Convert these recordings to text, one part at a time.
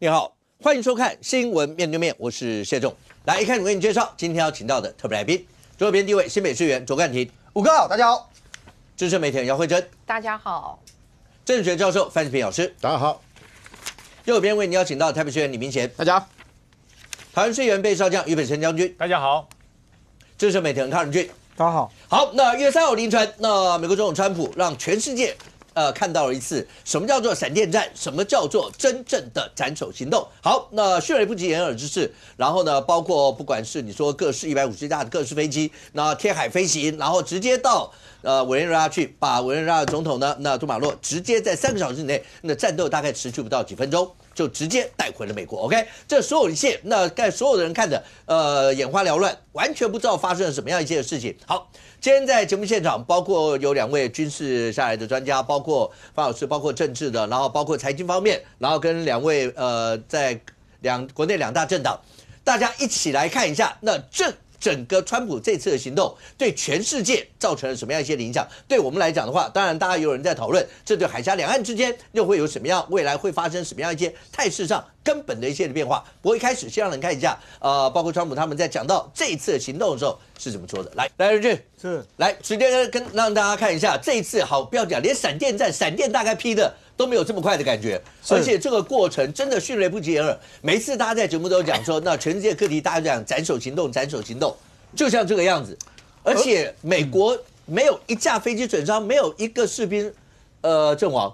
你好，欢迎收看《新闻面对面》，我是谢仲。来，一开始为你介绍今天要请到的特别来宾，左边第一位新北市议员卓冠廷，五哥好，大家好；资深媒体人姚慧珍，大家好；政治学教授范世平老师，大家好；右边为你邀请到台北市议员李明贤，大家好；桃园市议员备少将于北辰将军，大家好；资深媒体人康仁俊，大家好。好，那1月3号凌晨，那美国总统川普让全世界看到了一次什么叫做闪电战，什么叫做真正的斩首行动。好，那迅雷不及掩耳之势，然后呢，包括不管是你说各式150架的各式飞机，那天海飞行，然后直接到委内瑞拉去，把委内瑞拉的总统呢，那杜马洛直接在3个小时以内，那战斗大概持续不到几分钟，就直接带回了美国。OK， 这所有一切，那所有的人看的眼花缭乱，完全不知道发生了什么样一件事情。好。今天在节目现场，包括有2位军事下来的专家，包括范老师，包括政治的，然后包括财经方面，然后跟2位在国内2大政党，大家一起来看一下，那整个川普这次的行动对全世界造成了什么样一些影响？对我们来讲的话，当然大家有人在讨论，这对海峡两岸之间又会有什么样，未来会发生什么样一些态势上根本的一些的变化。不过一开始先让人看一下，包括川普他们在讲到这一次的行动的时候是怎么说的。来，仁俊是来直接让大家看一下这一次，好，不要讲连闪电战，闪电大概劈的都没有这么快的感觉，而且这个过程真的迅雷不及掩耳。每一次大家在节目都讲说，那全世界各地大家讲斩首行动，斩首行动，就像这个样子。而且美国没有一架飞机损伤，没有一个士兵阵亡。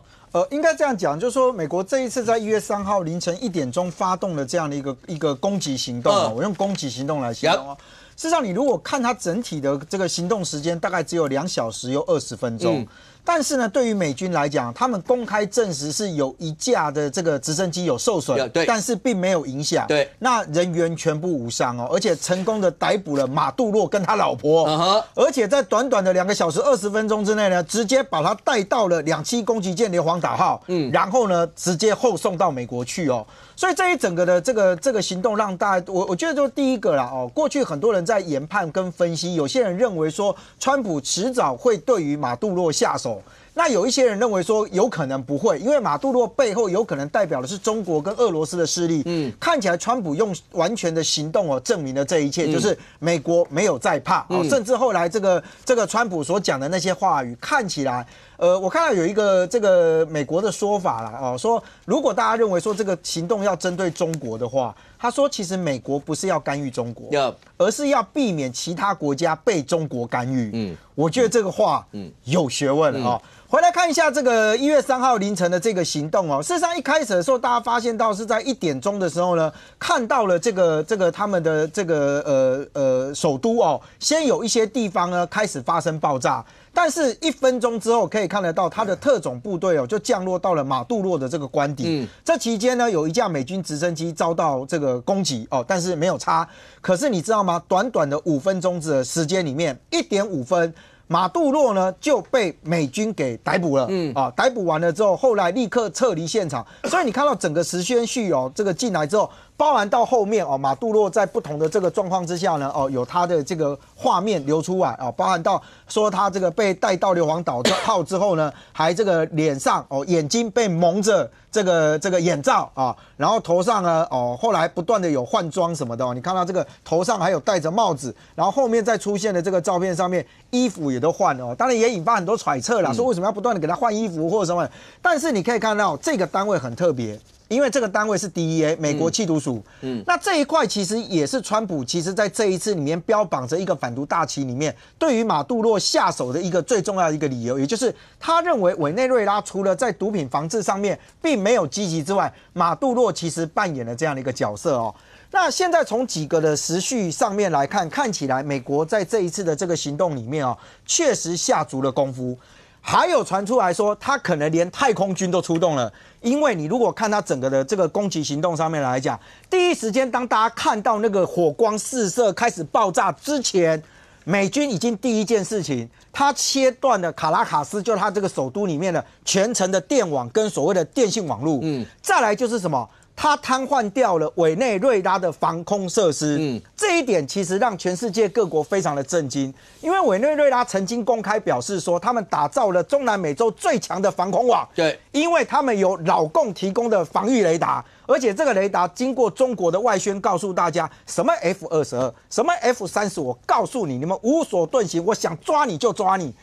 应该这样讲，就是说，美国这一次在1月3号凌晨1点钟发动了这样的一个攻击行动我用攻击行动来形容事实上，你如果看它整体的这个行动时间，大概只有2小时又20分钟。但是呢，对于美军来讲，他们公开证实是有1架的这个直升机有受损，但是并没有影响。对，那人员全部无伤而且成功的逮捕了马杜洛跟他老婆，而且在短短的2个小时20分钟之内呢，直接把他带到了2栖攻击舰硫磺岛号，然后呢，直接后送到美国去所以这一整个的这个行动让大家，我觉得就第一个啦过去很多人在研判跟分析，有些人认为说川普迟早会对于马杜洛下手。那有一些人认为说有可能不会，因为马杜洛背后有可能代表的是中国跟俄罗斯的势力。看起来川普用完全的行动证明了这一切，就是美国没有在怕甚至后来这个川普所讲的那些话语，看起来我看到有一个这个美国的说法啦说如果大家认为说这个行动要针对中国的话，他说其实美国不是要干预中国，而是要避免其他国家被中国干预。我觉得这个话有学问了回来看一下这个1月3号凌晨的这个行动事实上一开始的时候，大家发现到是在1点钟的时候呢，看到了这个他们的这个首都先有一些地方呢开始发生爆炸。但是1分钟之后可以看得到，他的特种部队就降落到了马杜洛的这个官邸。这期间呢，有1架美军直升机遭到这个攻击但是没有差。可是你知道吗？短短的5分钟的时间里面，1点5分。马杜洛呢就被美军给逮捕了，逮捕完了之后，后来立刻撤离现场。所以你看到整个时间序这个进来之后，包含到后面马杜洛在不同的这个状况之下呢，有他的这个画面流出来包含到说他这个被带到硫磺岛号之后呢，还这个脸上眼睛被蒙着这个眼罩然后头上呢后来不断的有换装什么的你看到这个头上还有戴着帽子，然后后面再出现的这个照片上面衣服也都换了当然也引发很多揣测啦，说为什么要不断的给他换衣服或者什么。但是你可以看到这个单位很特别，因为这个单位是 DEA 美国缉毒署，那这一块其实也是川普其实在这一次里面标榜着一个反毒大旗里面对于马杜洛下手的一个最重要的一个理由，也就是他认为委内瑞拉除了在毒品防治上面并没有积极之外，马杜洛其实扮演了这样的一个角色那现在从几个的时序上面来看，看起来美国在这一次的这个行动里面确实下足了功夫。还有传出来说，他可能连太空军都出动了，因为你如果看他整个的这个攻击行动上面来讲，第一时间当大家看到那个火光四射开始爆炸之前，美军已经第一件事情，他切断了卡拉卡斯，就是他这个首都里面的全程的电网跟所谓的电信网络。再来就是什么？它瘫痪掉了委内瑞拉的防空设施。这一点其实让全世界各国非常的震惊，因为委内瑞拉曾经公开表示说，他们打造了中南美洲最强的防空网。对，因为他们有老共提供的防御雷达，而且这个雷达经过中国的外宣告诉大家，什么 F-22，什么 F-30，我告诉你，你们无所遁形，我想抓你就抓你。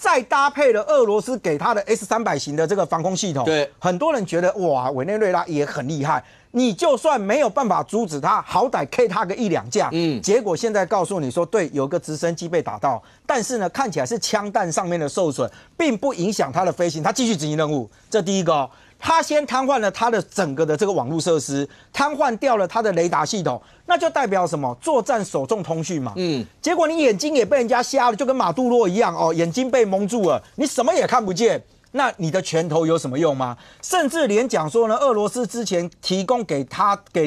再搭配了俄罗斯给他的 S-300型的这个防空系统，对，很多人觉得哇，委内瑞拉也很厉害。你就算没有办法阻止他，好歹 K 他个1、2架。结果现在告诉你说，对，有个直升机被打到，但是呢，看起来是枪弹上面的受损，并不影响他的飞行，他继续执行任务。这第一个哦。他先瘫痪了他的整个的这个网络设施，瘫痪掉了他的雷达系统，那就代表什么？作战手中通讯嘛。结果你眼睛也被人家瞎了，就跟马杜罗一样哦，眼睛被蒙住了，你什么也看不见。那你的拳头有什么用吗？甚至连讲说呢，俄罗斯之前提供给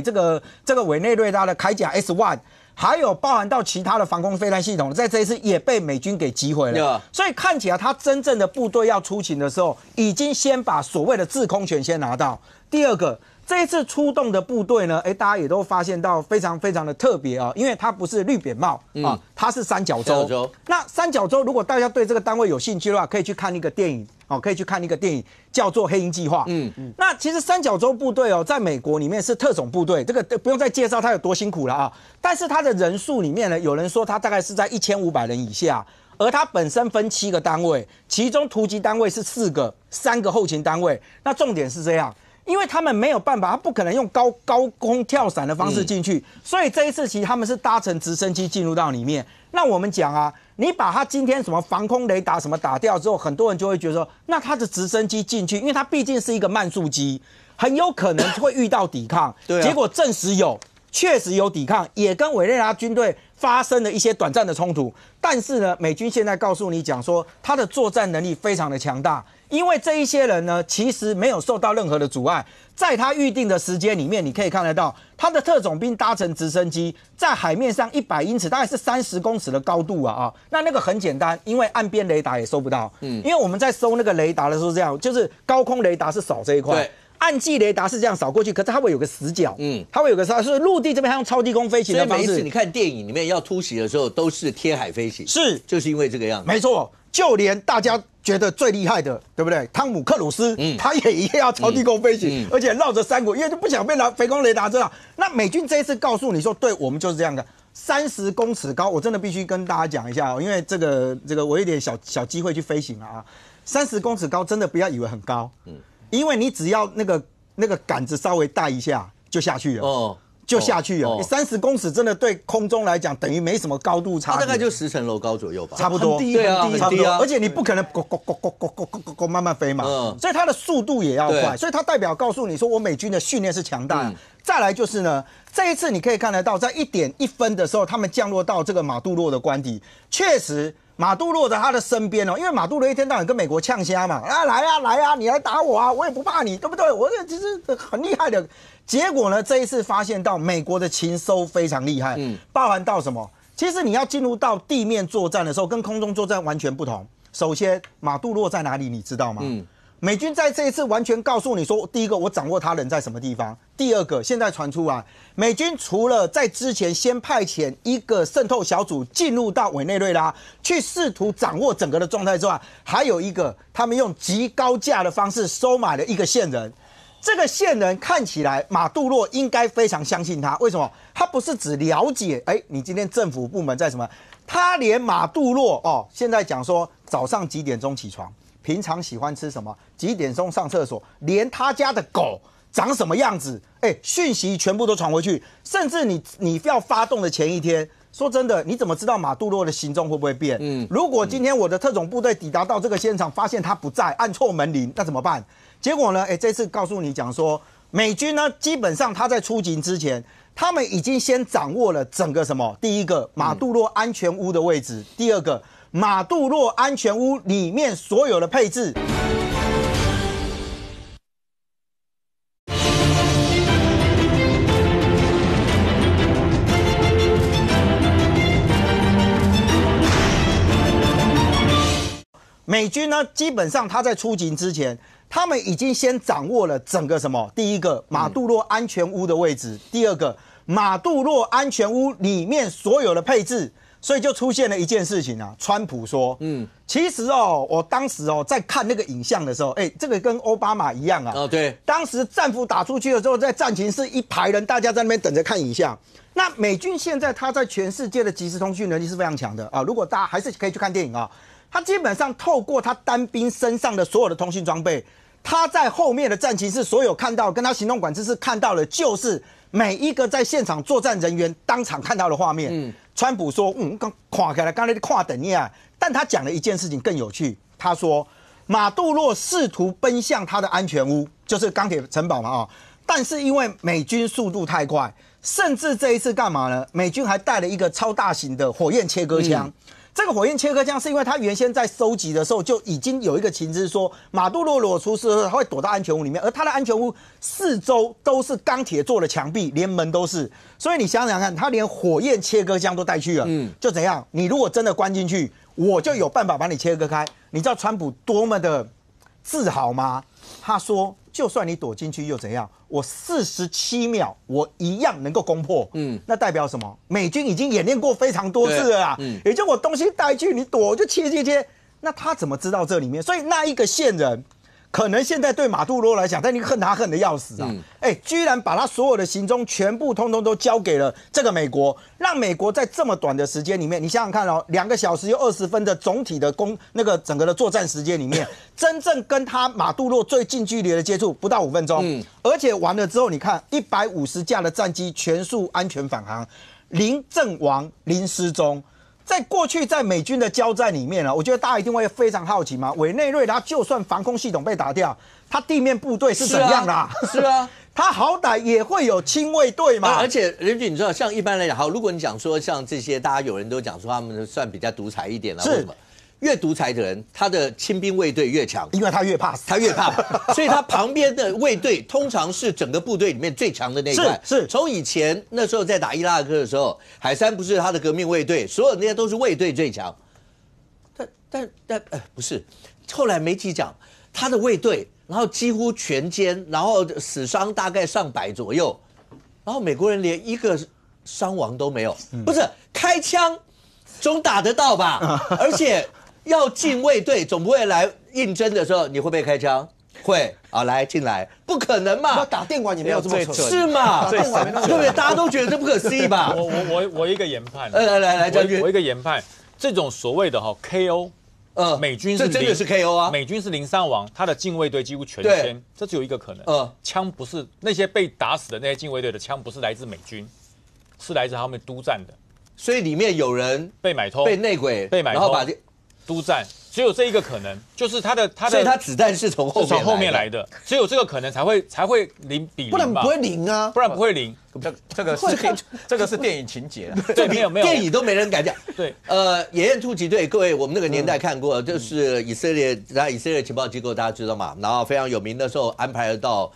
这个委内瑞拉的铠甲 S-1。还有包含到其他的防空飞弹系统，在这一次也被美军给击毁了。所以看起来他真正的部队要出勤的时候，已经先把所谓的制空权先拿到。第二个，这一次出动的部队呢，大家也都发现到非常非常的特别啊，因为它不是绿扁帽啊，它是三角洲。那三角洲，如果大家对这个单位有兴趣的话，可以去看一个电影。可以去看一个电影，叫做《黑鹰计划》。那其实三角洲部队在美国里面是特种部队，这个不用再介绍它有多辛苦了啊。但是它的人数里面呢，有人说它大概是在1500人以下，而它本身分7个单位，其中突击单位是4个，3个后勤单位。那重点是这样。因为他们没有办法，他不可能用高空跳伞的方式进去，所以这一次其实他们是搭乘直升机进入到里面。那我们讲啊，你把他今天什么防空雷达什么打掉之后，很多人就会觉得说，那他的直升机进去，因为它毕竟是一个慢速机，很有可能会遇到抵抗。对，结果证实确实有抵抗，也跟委内瑞拉军队发生了一些短暂的冲突。但是呢，美军现在告诉你讲说，他的作战能力非常的强大。因为这一些人呢，其实没有受到任何的阻碍，在他预定的时间里面，你可以看得到，他的特种兵搭乘直升机在海面上100英尺，大概是30公尺的高度啊。那个很简单，因为岸边雷达也收不到。因为我们在收那个雷达的时候，这样就是高空雷达是扫这一块。岸际雷达是这样扫过去，可是它会有个死角，它会有个所以陆地这边它用超低空飞行的方式。所以每一次你看电影里面要突袭的时候，都是天海飞行，是就是因为这个样子。没错，就连大家觉得最厉害的，对不对？汤姆克鲁斯，他也一样要超低空飞行，而且绕着山谷，因为就不想被飞空雷达知道。那美军这一次告诉你说，对我们就是这样的，30公尺高，我真的必须跟大家讲一下因为这个我有点小机会去飞行了啊，30公尺高真的不要以为很高，因为你只要那个杆子稍微带一下就下去了，就下去了。30公尺真的对空中来讲等于没什么高度差别，大概就10层楼高左右吧，差不多。对啊，很低啊，而且你不可能咕慢慢飞嘛，所以它的速度也要快，所以它代表告诉你说，我美军的训练是强大。再来就是呢，这一次你可以看得到，在1点1分的时候，他们降落到这个马杜罗的官邸，确实。马杜罗在他的身边因为马杜罗一天到晚跟美国呛虾嘛，来啊，你来打我啊，我也不怕你，对不对？我这其实很厉害的。结果呢，这一次发现到美国的情搜非常厉害，包含到什么？其实你要进入到地面作战的时候，跟空中作战完全不同。首先，马杜罗在哪里，你知道吗？美军在这一次完全告诉你说，第一个，我掌握他人在什么地方；第二个，现在传出来，美军除了在之前先派遣一个渗透小组进入到委内瑞拉去试图掌握整个的状态之外，还有一个，他们用极高价的方式收买了一个线人。这个线人看起来马杜罗应该非常相信他，为什么？他不是只了解，你今天政府部门在什么？他连马杜罗现在讲说早上几点钟起床。平常喜欢吃什么？几点钟上厕所？连他家的狗长什么样子？讯息全部都传回去。甚至你要发动的前一天，说真的，你怎么知道马杜罗的行踪会不会变？如果今天我的特种部队抵达到这个现场，发现他不在，按错门铃，那怎么办？结果呢？这次告诉你讲说，美军呢基本上他在出勤之前，他们已经先掌握了整个什么？第一个，马杜罗安全屋的位置；第二个。马杜罗安全屋里面所有的配置，美军呢基本上他在出勤之前，他们已经先掌握了整个什么？第一个，马杜洛安全屋的位置；第二个，马杜洛安全屋里面所有的配置。所以就出现了一件事情啊，川普说，其实哦，我当时哦在看那个影像的时候，这个跟奥巴马一样啊，对，当时战俘打出去的时候，在战情室一排人，大家在那边等着看影像。那美军现在他在全世界的即时通讯能力是非常强的啊，如果大家还是可以去看电影啊，他基本上透过他单兵身上的所有的通讯装备，他在后面的战情室所有看到跟他行动管制室看到的，就是每一个在现场作战人员当场看到的画面。川普说：“刚看起来，刚才看等你啊。”但他讲了一件事情更有趣，他说马杜洛试图奔向他的安全屋，就是钢铁城堡嘛但是因为美军速度太快，甚至这一次干嘛呢？美军还带了一个超大型的火焰切割枪。这个火焰切割枪是因为他原先在收集的时候就已经有一个情资说，马杜洛裸出事的时候他会躲到安全屋里面，而他的安全屋四周都是钢铁做的墙壁，连门都是。所以你想想看，他连火焰切割枪都带去了，就怎样？你如果真的关进去，我就有办法把你切割开。你知道川普多么的自豪吗？他说，就算你躲进去又怎样？我47秒，我一样能够攻破。那代表什么？美军已经演练过非常多次了啊。也就我东西带去，你躲我就切。那他怎么知道这里面？所以那一个线人，可能现在对马杜罗来讲，他已经恨他恨得要死啊！居然把他所有的行踪全部通通都交给了这个美国，让美国在这么短的时间里面，你想想看哦，2个小时又20分的总体的那个整个的作战时间里面，真正跟他马杜罗最近距离的接触不到5分钟，而且完了之后，你看150架的战机全数安全返航，零阵亡，零失踪。在过去在美军的交战里面我觉得大家一定会非常好奇嘛，委内瑞拉就算防空系统被打掉，他地面部队是怎样的？是啊，他好歹也会有亲卫队嘛。而且任俊，你知道，像一般来讲，好，如果你讲说像这些，大家有人都讲说他们算比较独裁一点了，为什么？越独裁的人，他的亲兵卫队越强，因为他越怕死，他越怕，所以他旁边的卫队通常是整个部队里面最强的那一块。是从以前那时候在打伊拉克的时候，海山不是他的革命卫队，所有那些都是卫队最强。但不是，后来媒体讲他的卫队，然后几乎全歼，然后死伤大概上百左右，然后美国人连一个伤亡都没有，不是开枪总打得到吧？而且。要进卫队，总不会来应征的时候，你会不会开枪？会啊，来进来，不可能嘛！要打电管也没有这么蠢，是嘛？对不对？大家都觉得这不可思议吧？我一个研判，来，将军，我一个研判，这种所谓的KO，美军是这真的是 KO 啊，美军是0伤亡，他的禁卫队几乎全歼，这只有一个可能，枪不是那些被打死的那些禁卫队的枪不是来自美军，是来自他们督战的，所以里面有人被买通，被内鬼被买通，然后把督战，只有这一个可能，就是他的，所以他子弹是从后面来的，只有这个可能才会0比0，不然不会0啊，不然不会0。这个是电影情节，对，没有电影都没人敢讲。对，野雁突击队，各位我们那个年代看过，就是以色列情报机构大家知道嘛，然后非常有名的时候安排了到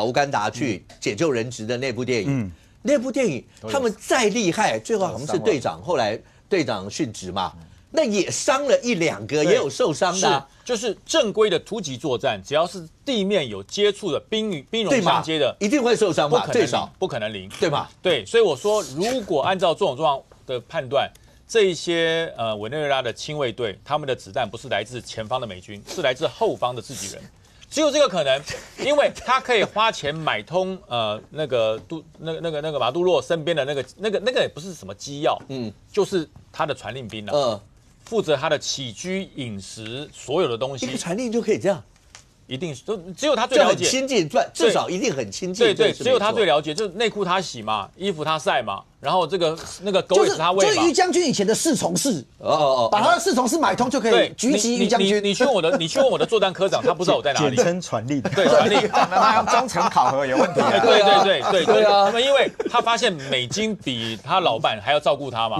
乌干达去解救人质的那部电影。那部电影他们再厉害，最后好像是队长，后来队长殉职嘛。那也伤了1、2个，也有受伤的。就是正规的突击作战，只要是地面有接触的兵戎相接的，一定会受伤吧？最少不可能0，对吧？对，所以我说，如果按照这种状况的判断，这一些委内瑞拉的亲卫队，他们的子弹不是来自前方的美军，是来自后方的自己人。只有这个可能，因为他可以花钱买通那个马杜洛身边的那个也不是什么机要，就是他的传令兵了，负责他的起居饮食所有的东西。一个传令就可以这样，一定只有他最了解，亲近，至少一定很亲近。对，只有他最了解，就是内裤他洗嘛，衣服他晒嘛。然后那个狗也是他喂嘛，就是于将军以前的侍从室把他的侍从室买通就可以举起于将军。你去问我的作战科长，他不知道我在哪里。简称传令，对，传令，那他要忠诚考核有问题啊。对啊，因为他发现美军比他老板还要照顾他嘛，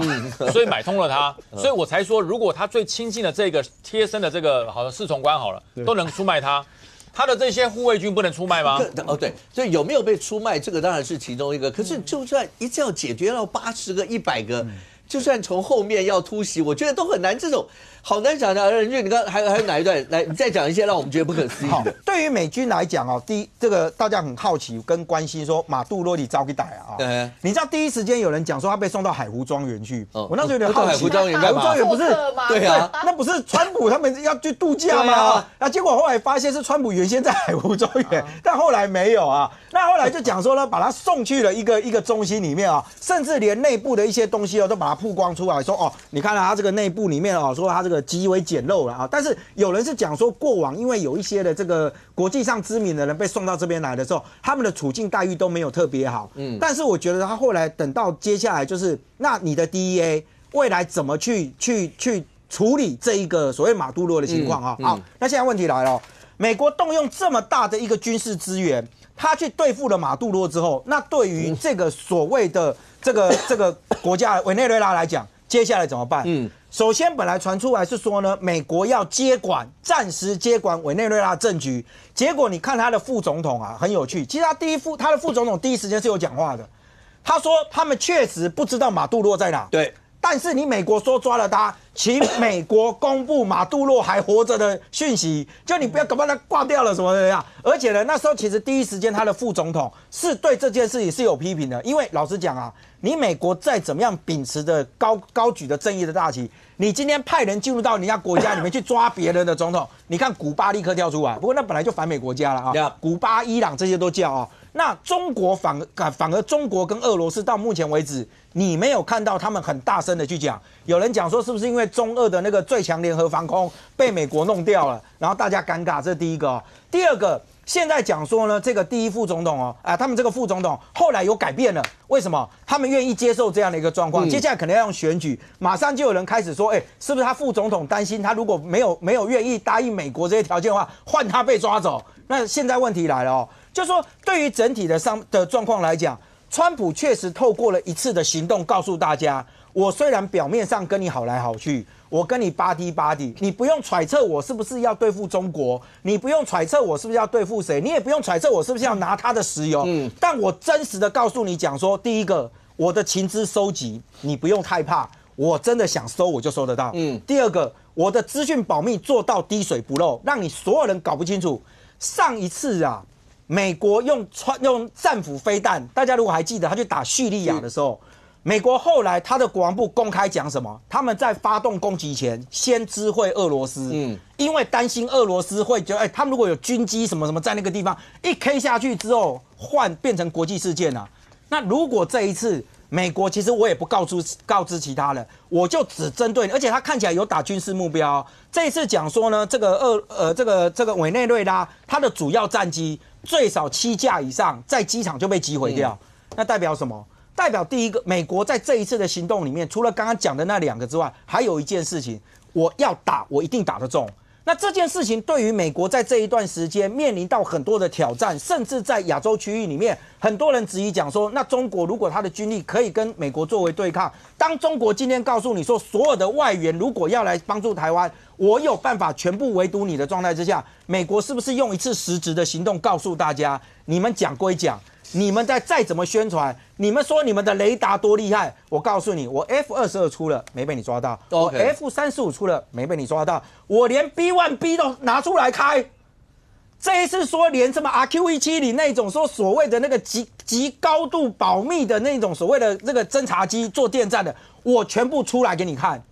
所以买通了他，所以我才说，如果他最亲近的这个贴身的这个好的侍从官好了，都能出卖他。他的这些护卫军不能出卖吗？对，所以有没有被出卖，这个当然是其中一个。可是就算一次要解决到80个、100个，就算从后面要突袭，我觉得都很难，这种好难想象。任俊，你刚还有哪一段？来，你再讲一些让我们觉得不可思议的。对于美军来讲哦，这个大家很好奇跟关心说马杜罗你招给逮啊？对，你知道第一时间有人讲说他被送到海湖庄园去，我那时候有点好奇，海湖庄园干嘛？海湖庄园不是？对啊，那不是川普他们要去度假吗？那结果后来发现是川普原先在海湖庄园，但后来没有啊。那后来就讲说呢，把他送去了一个中心里面啊，甚至连内部的一些东西哦都把它曝光出来，说哦，你看他这个内部里面哦，说他这个极为简陋了啊。但是有人是讲说，过往因为有一些的这个国际上知名的人被送到这边来的时候，他们的处境待遇都没有特别好。但是我觉得他后来等到接下来就是，那你的 DEA 未来怎么去处理这一个所谓马杜罗的情况啊？好，那现在问题来了，美国动用这么大的一个军事资源。他去对付了马杜罗之后，那对于这个所谓的这个国家委内瑞拉来讲，接下来怎么办？首先本来传出来是说呢，美国要暂时接管委内瑞拉政局，结果你看他的副总统啊，很有趣，其实他的副总统第一时间是有讲话的，他说他们确实不知道马杜罗在哪，对。但是你美国说抓了他，请美国公布马杜罗还活着的讯息，就你不要搞不好他挂掉了什么的呀。而且呢，那时候其实第一时间他的副总统是对这件事情是有批评的，因为老实讲啊，你美国再怎么样秉持着高举的正义的大旗，你今天派人进入到人家国家里面去抓别人的总统，你看古巴立刻跳出来，不过那本来就反美国家了啊，古巴、伊朗这些都叫啊。那中国反而中国跟俄罗斯到目前为止，你没有看到他们很大声的去讲。有人讲说是不是因为中俄的那个最强联合防空被美国弄掉了，然后大家尴尬，这是第一个哦。第二个，现在讲说呢，这个第一副总统他们这个副总统后来有改变了，为什么？他们愿意接受这样的一个状况，接下来可能要用选举，马上就有人开始说，是不是他副总统担心他如果没有愿意答应美国这些条件的话，换他被抓走？那现在问题来了哦。就是说，对于整体的状况来讲，川普确实透过了一次的行动，告诉大家，我虽然表面上跟你好来好去，我跟你buddy，你不用揣测我是不是要对付中国，你不用揣测我是不是要对付谁，你也不用揣测我是不是要拿他的石油。但我真实的告诉你讲说，第一个，我的情资收集，你不用害怕，我真的想收我就收得到。第二个，我的资讯保密做到滴水不漏，让你所有人搞不清楚。上一次啊。美国用战斧飞弹，大家如果还记得，他去打叙利亚的时候，美国后来他的国防部公开讲什么？他们在发动攻击前先知会俄罗斯，因为担心俄罗斯会觉得，他们如果有军机什么什么在那个地方一 K 下去之后，变成国际事件啊。那如果这一次美国其实我也不告知其他人，我就只针对你，而且他看起来有打军事目标。这一次讲说呢，这个委内瑞拉它的主要战机最少7架以上在机场就被击毁掉，那代表什么？代表第一个，美国在这一次的行动里面，除了刚刚讲的那2个之外，还有一件事情，我要打，我一定打得中。那这件事情对于美国在这一段时间面临到很多的挑战，甚至在亚洲区域里面，很多人质疑讲说，那中国如果他的军力可以跟美国作为对抗，当中国今天告诉你说，所有的外援如果要来帮助台湾，我有办法全部围堵你的状态之下，美国是不是用一次实质的行动告诉大家，你们讲归讲，你们再怎么宣传，你们说你们的雷达多厉害，我告诉你，我 F-22出了没被你抓到，我 F-35出了没被你抓到，我连 B-1B 都拿出来开。这一次说连什么 RQ-170那种说所谓的那个极高度保密的那种所谓的这个侦察机做电站的，我全部出来给你看。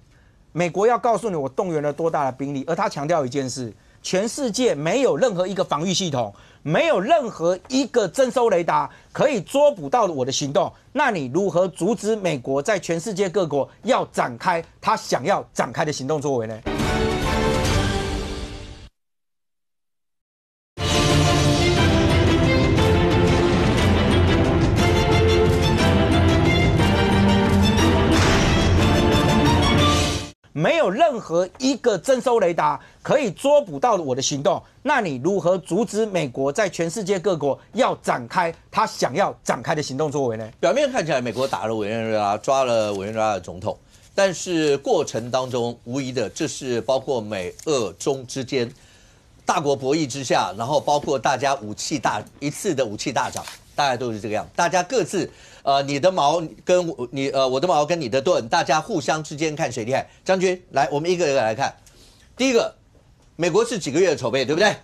美国要告诉你我动员了多大的兵力，而他强调一件事，全世界没有任何一个防御系统，没有任何一个征收雷达可以捉捕到我的行动，那你如何阻止美国在全世界各国要展开他想要展开的行动作为呢？没有任何一个征收雷达可以捉捕到我的行动，那你如何阻止美国在全世界各国要展开他想要展开的行动作为呢？表面看起来，美国打了委内瑞拉，抓了委内瑞拉的总统，但是过程当中，无疑的，这是包括美、俄、中之间大国博弈之下，然后包括大家一次的武器大涨，大概都是这个样，大家各自你的矛跟我的矛跟你的盾，大家互相之间看谁厉害。将军，来，我们一个一个来看。第一个，美国是几个月的筹备，对不对？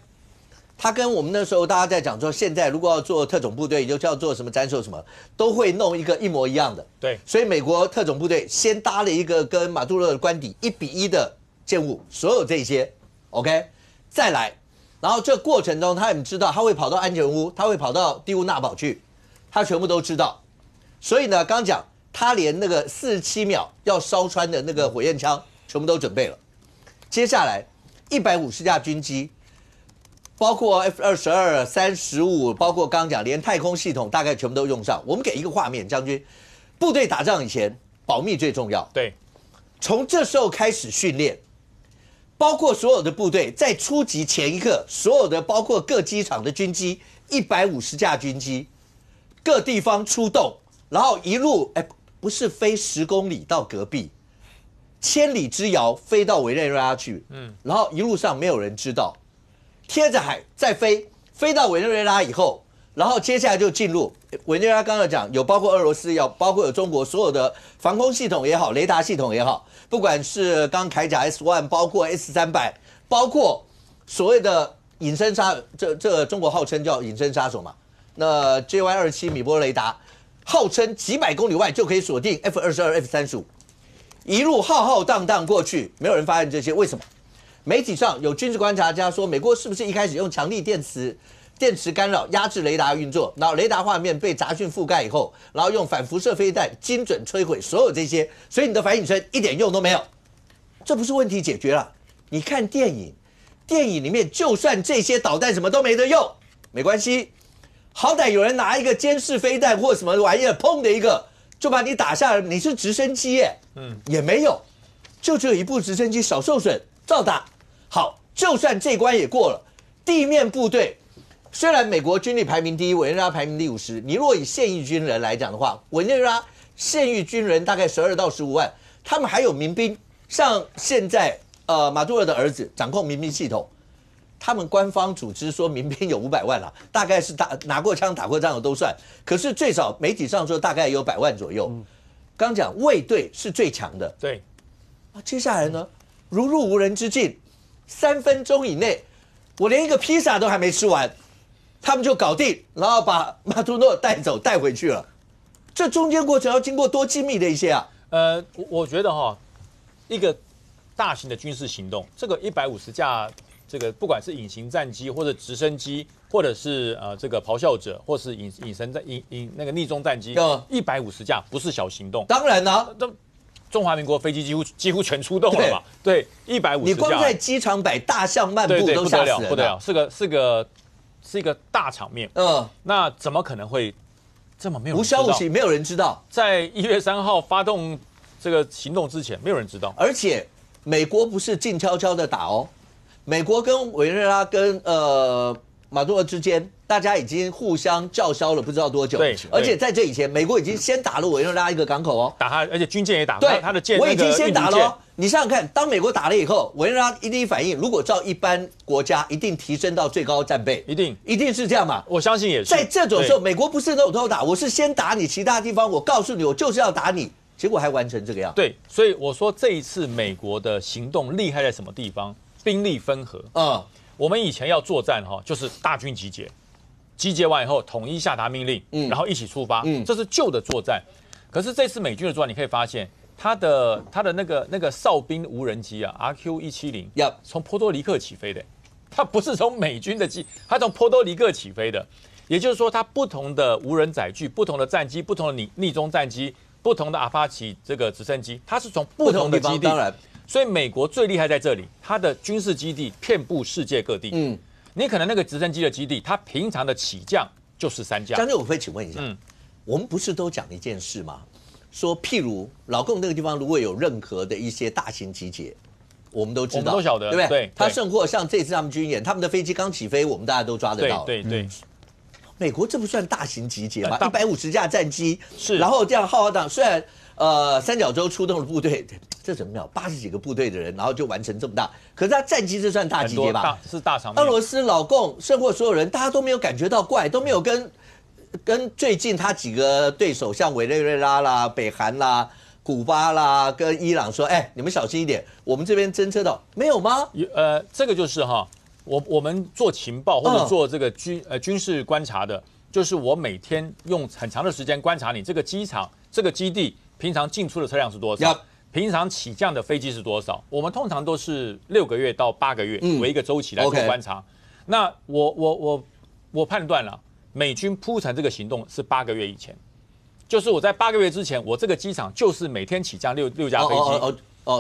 他跟我们那时候大家在讲说，现在如果要做特种部队，就叫做什么斩首什么，都会弄一个一模一样的。对，所以美国特种部队先搭了一个跟马杜罗的官邸1:1的建物，所有这些 ，OK， 再来，然后这过程中他们知道他会跑到安全屋，他会跑到第乌纳堡去，他全部都知道。所以呢，刚讲他连那个47秒要烧穿的那个火焰枪全部都准备了。接下来150架军机。包括 F-22、35，包括刚讲连太空系统大概全部都用上。我们给一个画面，将军，部队打仗以前保密最重要。对，从这时候开始训练，包括所有的部队在出击前一刻，所有的包括各机场的军机，150架军机，各地方出动，然后一路不是飞10公里到隔壁，千里之遥飞到委内瑞拉去，然后一路上没有人知道。贴着海再飞，飞到委内瑞拉以后，然后接下来就进入委内瑞拉。刚刚讲有包括俄罗斯，包括有中国所有的防空系统也好，雷达系统也好，不管是刚铠甲 S1， 包括 S300， 包括所谓的隐身杀，这中国号称叫隐身杀手嘛。那 JY27 米波雷达，号称几百公里外就可以锁定 F-22、F-35，一路浩浩荡荡过去，没有人发现这些，为什么？媒体上有军事观察家说，美国是不是一开始用强力电磁干扰压制雷达运作，然后雷达画面被杂讯覆盖以后，然后用反辐射飞弹精准摧毁所有这些，所以你的反隐身一点用都没有，这不是问题解决了。你看电影里面就算这些导弹什么都没得用，没关系，好歹有人拿一个监视飞弹或什么玩意儿，砰的一个就把你打下来，你是直升机耶，也没有，就只有一部直升机少受损。照打好，就算这关也过了。地面部队虽然美国军力排名第一，委内瑞拉排名第50，你若以现役军人来讲的话，委内瑞拉现役军人大概12到15万，他们还有民兵，像现在马杜罗的儿子掌控民兵系统，他们官方组织说民兵有500万了，大概是拿过枪打过仗的都算，可是最少媒体上说大概有100万左右。刚讲卫队是最强的，对，接下来呢？如入无人之境，3分钟以内，我连一个披萨都还没吃完，他们就搞定，然后把马杜罗带回去了。这中间过程要经过多精密的一些啊？我觉得一个大型的军事行动，这个150架，这个不管是隐形战机或者直升机，或者是这个咆哮者，或是那个逆中战机，150架不是小行动。当然啦，中华民国飞机几乎全出动了嘛？对，150架。你光在机场摆大象漫步都吓死人了，不得了，是一个大场面。那怎么可能会这么没有人知道？无消无息，没有人知道。在1月3号发动这个行动之前，没有人知道。而且美国不是静悄悄的打哦，美国跟委内瑞拉跟马杜罗之间，大家已经互相叫嚣了不知道多久。对，而且在这以前，美国已经先打了委内瑞拉一个港口哦，打他，而且军舰也打，对，他的舰，我已经先打了哦。你想想看，当美国打了以后，委内瑞拉第一反应，如果照一般国家，一定提升到最高战备，一定是这样嘛？我相信也是。在这种时候，美国不是那种偷打，我是先打你其他地方，我告诉你，我就是要打你，结果还完成这个样。对，所以我说这一次美国的行动厉害在什么地方？兵力分合。我们以前要作战就是大军集结完以后统一下达命令，然后一起出发，这是旧的作战。可是这次美军的作战，你可以发现它的那个哨兵无人机啊 ，RQ-170，从波多黎各起飞的，它不是从美军的机，它从波多黎各起飞的。也就是说，它不同的无人载具、不同的战机、不同的逆中战机、不同的阿帕奇这个直升机，它是从不同的基地。当然。所以美国最厉害在这里，它的军事基地遍布世界各地。你可能那个直升机的基地，它平常的起降就是3架。将军，我会请问一下，我们不是都讲一件事吗？说譬如老共那个地方如果有任何的一些大型集结，我们都知道，我们都晓得，对不对？对，他甚或像这次他们军演，他们的飞机刚起飞，我们大家都抓得到。对。美国这不算大型集结吗？150架战机，是，然后这样浩浩荡，虽然三角洲出动的部队，这怎么样？80几个部队的人，然后就完成这么大，可是他战机这算大集结吧？是大场面。俄罗斯、老共，甚或所有人，大家都没有感觉到怪，都没有跟跟最近他几个对手，像委内瑞拉啦、北韩啦、古巴啦，跟伊朗说，哎，你们小心一点，我们这边侦测到没有吗？这个就是哈，我们做情报或者做这个军事观察的，就是我每天用很长的时间观察你这个机场、这个基地平常进出的车辆是多少，平常起降的飞机是多少。我们通常都是6个月到8个月为一个周期来做观察。那我判断了，美军铺陈这个行动是8个月以前，就是我在8个月之前，我这个机场就是每天起降六架飞机。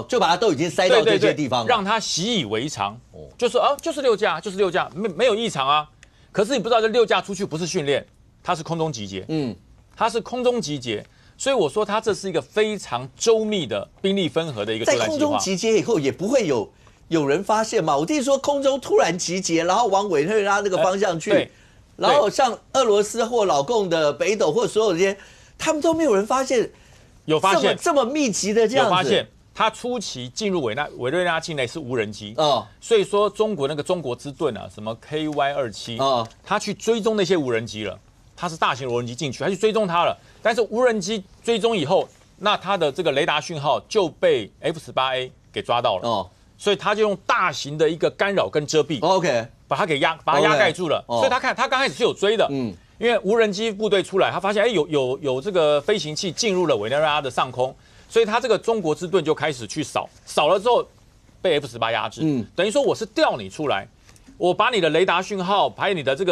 就把它都已经塞到这些地方了，让它习以为常。就是就是6架，就是6架，没有异常啊。可是你不知道这6架出去不是训练，它是空中集结。它是空中集结，所以我说它这是一个非常周密的兵力分合的一个作战计划。在空中集结以后，也不会有人发现嘛？我弟说空中突然集结，然后往委内瑞拉那个方向去，然后像俄罗斯或老共的北斗或所有这些，他们都没有人发现。有发现这么密集的这样子。有发现。它初期进入委内瑞拉境内是无人机，所以说中国那个中国之盾啊，什么 KY-27，它去追踪那些无人机了，它是大型无人机进去，它去追踪它了。但是无人机追踪以后，那它的这个雷达讯号就被 F-18A 给抓到了，所以它就用大型的一个干扰跟遮蔽 ，OK， 把它压盖住了。所以它刚开始是有追的，因为无人机部队出来，他发现有这个飞行器进入了委内瑞拉的上空。所以他这个中国之盾就开始去扫了之后，被 F-18压制。等于说我是调你出来，我把你的雷达讯号，还有你的这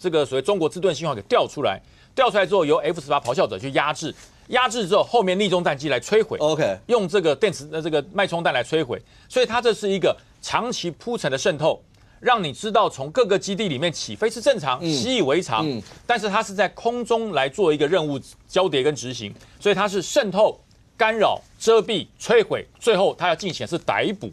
个所谓中国之盾信号给调出来之后，由 F-18咆哮者去压制之后，后面逆中战机来摧毁。OK， 用这个这个脉冲弹来摧毁。所以它这是一个长期铺陈的渗透，让你知道从各个基地里面起飞是正常，习以为常。但是它是在空中来做一个任务交叠跟执行，所以它是渗透、干扰、遮蔽、摧毁，最后他要进行的是逮捕。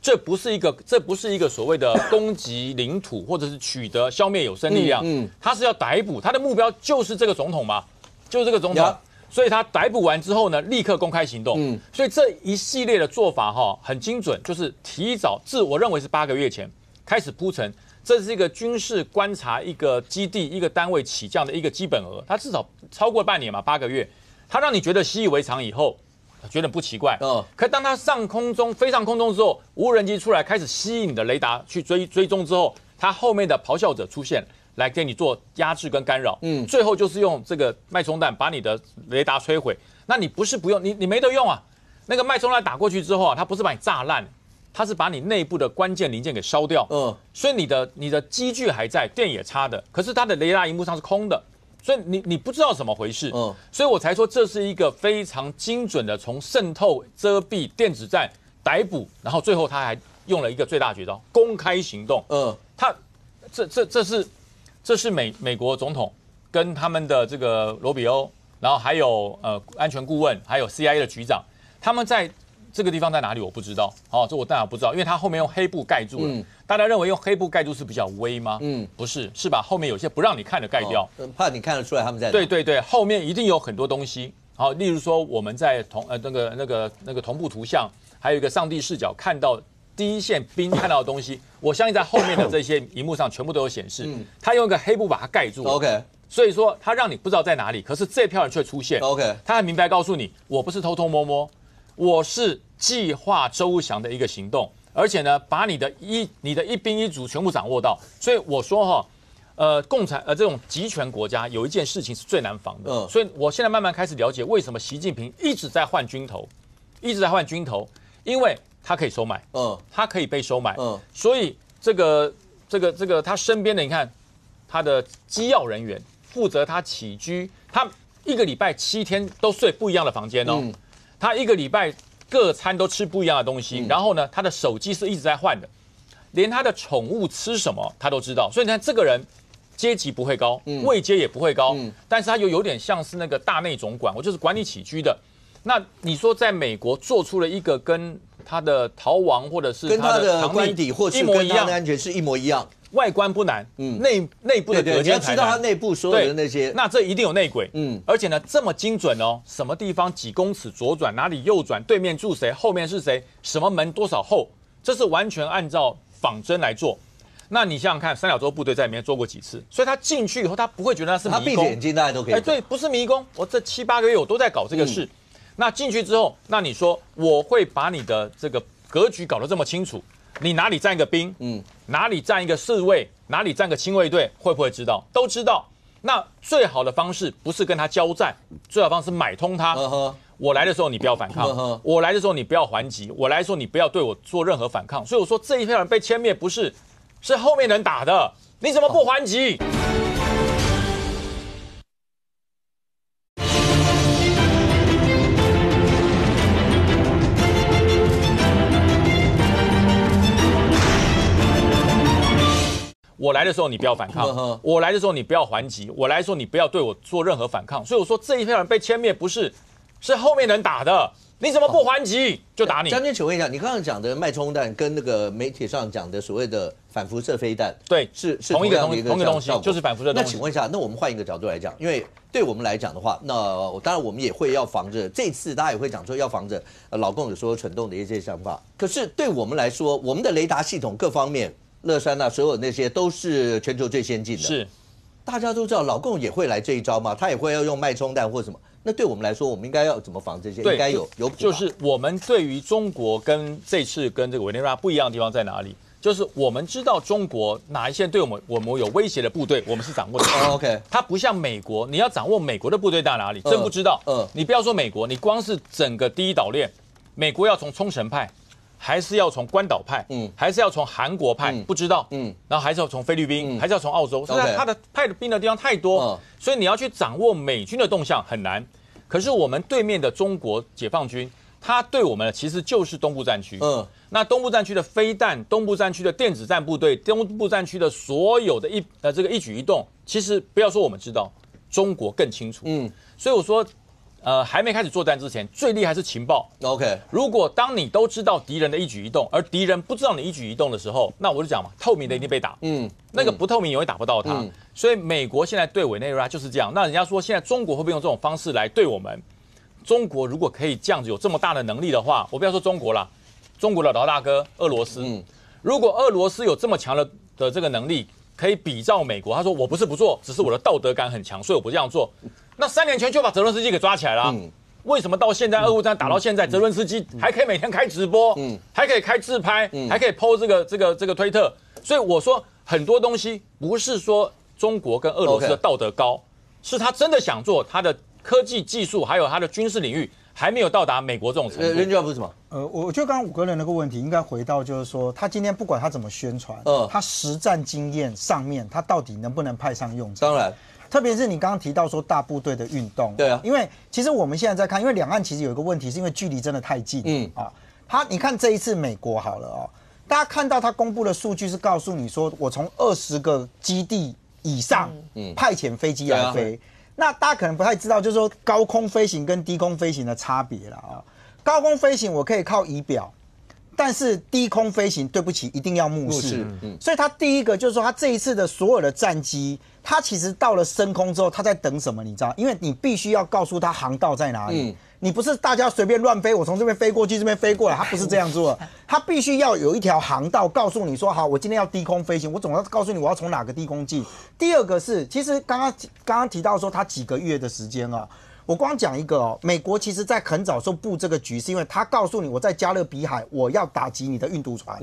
这不是一个所谓的攻击领土或者是取得消灭有生力量，他是要逮捕，他的目标就是这个总统嘛，就是这个总统。所以他逮捕完之后呢，立刻公开行动。所以这一系列的做法很精准，就是提早我认为是8个月前开始铺陈。这是一个军事观察一个基地一个单位起降的一个基本额，它至少超过半年嘛，8个月。它让你觉得习以为常以后，觉得不奇怪。可当它飞上空中之后，无人机出来开始吸引你的雷达去追踪之后，它后面的咆哮者出现，来给你做压制跟干扰。最后就是用这个脉冲弹把你的雷达摧毁。那你不是不用，你没得用啊。那个脉冲弹打过去之后啊，它不是把你炸烂，它是把你内部的关键零件给烧掉。所以你的机具还在，电也插的，可是它的雷达萤幕上是空的。所以你不知道怎么回事，所以我才说这是一个非常精准的从渗透、遮蔽、电子战、逮捕，然后最后他还用了一个最大绝招——公开行动。这是美国总统跟他们的这个罗比欧，然后还有安全顾问，还有 CIA 的局长，他们在这个地方在哪里我不知道，这我当然不知道，因为他后面用黑布盖住了。大家认为用黑布盖住是比较威吗？不是，是把后面有些不让你看的盖掉，怕你看得出来他们在哪。对，后面一定有很多东西。例如说我们在那个同步图像，还有一个上帝视角看到第一线兵看到的东西，我相信在后面的这些荧幕上全部都有显示。他用一个黑布把它盖住了。OK。所以说他让你不知道在哪里，可是这票人却出现。OK。他很明白告诉你，我不是偷偷摸摸。我是计划周详的一个行动，而且呢，把你的一兵一卒全部掌握到。所以我说这种集权国家有一件事情是最难防的。所以我现在慢慢开始了解为什么习近平一直在换军头，因为他可以收买，他可以被收买，所以这个他身边的你看他的机要人员负责他起居，他1个礼拜7天都睡不一样的房间哦。他1个礼拜各餐都吃不一样的东西，然后呢，他的手机是一直在换的，连他的宠物吃什么他都知道。所以你看，这个人阶级不会高，位阶也不会高，但是他有点像是那个大内总管，我就是管你起居的。那你说在美国做出了一个跟他的逃亡或者是跟他的官邸或是跟他的安全是一模一样。外观不难，内部的隔间才难。你要知道他内部所有的那些，那这一定有内鬼，而且呢这么精准哦，什么地方几公尺左转，哪里右转，对面住谁，后面是谁，什么门多少后，这是完全按照仿真来做。那你想想看，三角洲部队在里面做过几次？所以他进去以后，他不会觉得那是迷宫。他闭着眼睛大家都可以。对，不是迷宫。我这7、8个月我都在搞这个事。那进去之后，那你说我会把你的这个格局搞得这么清楚？你哪里站一个兵？哪里站一个侍卫？哪里站个亲卫队？会不会知道？都知道。那最好的方式不是跟他交战，最好的方式买通他。我来的时候你不要反抗，我来的时候你不要还击，我来的时候你不要对我做任何反抗。所以我说这一票人被歼灭不是，是后面人打的，你怎么不还击？我来的时候你不要反抗，我来的时候你不要还击，我来的时候你不要对我做任何反抗。所以我说这一票人被歼灭不是，是后面人打的，你怎么不还击就打你。将军，请问一下，你刚刚讲的脉冲弹跟那个媒体上讲的所谓的反辐射飞弹，对，是同一个东西，就是反辐射东西。那请问一下，那我们换一个角度来讲，因为对我们来讲的话，那当然我们也会要防着，这次大家也会讲说要防着老共有说蠢动的一些想法。可是对我们来说，我们的雷达系统各方面。乐山啊，所有那些都是全球最先进的。是，大家都知道，老共也会来这一招嘛，他也会要用脉冲弹或什么。那对我们来说，我们应该要怎么防这些？应该有谱。就是我们对于中国跟这次跟这个委内瑞拉不一样的地方在哪里？就是我们知道中国哪一些对我们有威胁的部队，我们是掌握的。OK， 它不像美国，你要掌握美国的部队在哪里，真不知道。你不要说美国，你光是整个第一岛链，美国要从冲绳派。还是要从关岛派，还是要从韩国派，不知道，然后还是要从菲律宾，还是要从澳洲，所以他的派的兵的地方太多，所以你要去掌握美军的动向很难。可是我们对面的中国解放军，他对我们其实就是东部战区，那东部战区的飞弹、东部战区的电子战部队、东部战区的所有的这个一举一动，其实不要说我们知道，中国更清楚，所以我说。还没开始作战之前，最厉害是情报。OK， 如果当你都知道敌人的一举一动，而敌人不知道你一举一动的时候，那我就讲嘛，透明的一定被打。那个不透明也会打不到他。所以美国现在对委内瑞拉就是这样。那人家说现在中国会不会用这种方式来对我们？中国如果可以这样子有这么大的能力的话，我不要说中国啦，中国的老大哥俄罗斯，如果俄罗斯有这么强的这个能力，可以比照美国，他说我不是不做，只是我的道德感很强，所以我不这样做。那3年前就把泽伦斯基给抓起来了，为什么到现在俄乌战打到现在，泽伦斯基还可以每天开直播，还可以开自拍，还可以 po 这个推特？所以我说很多东西不是说中国跟俄罗斯的道德高，是他真的想做，他的科技技术还有他的军事领域还没有到达美国这种程度。人家不是什么？我觉得刚刚5个人那个问题应该回到就是说，他今天不管他怎么宣传，他实战经验上面他到底能不能派上用场？当然。特别是你刚刚提到说大部队的运动，对啊，因为其实我们现在在看，因为两岸其实有一个问题，是因为距离真的太近，你看这一次美国好了哦，大家看到他公布的数据是告诉你说，我从20个基地以上派遣飞机来飞，那大家可能不太知道，就是说高空飞行跟低空飞行的差别了啊。高空飞行我可以靠仪表。但是低空飞行，对不起，一定要目视。所以他第一个就是说，他这一次的所有的战机，他其实到了升空之后，他在等什么？你知道？因为你必须要告诉他航道在哪里。你不是大家随便乱飞，我从这边飞过去，这边飞过来，他不是这样做的。他必须要有一条航道，告诉你说，好，我今天要低空飞行，我总要告诉你我要从哪个低空进。第二个是，其实刚刚提到说他几个月的时间啊。我光讲一个哦，美国其实在很早时候布这个局，是因为他告诉你我在加勒比海我要打击你的运毒船。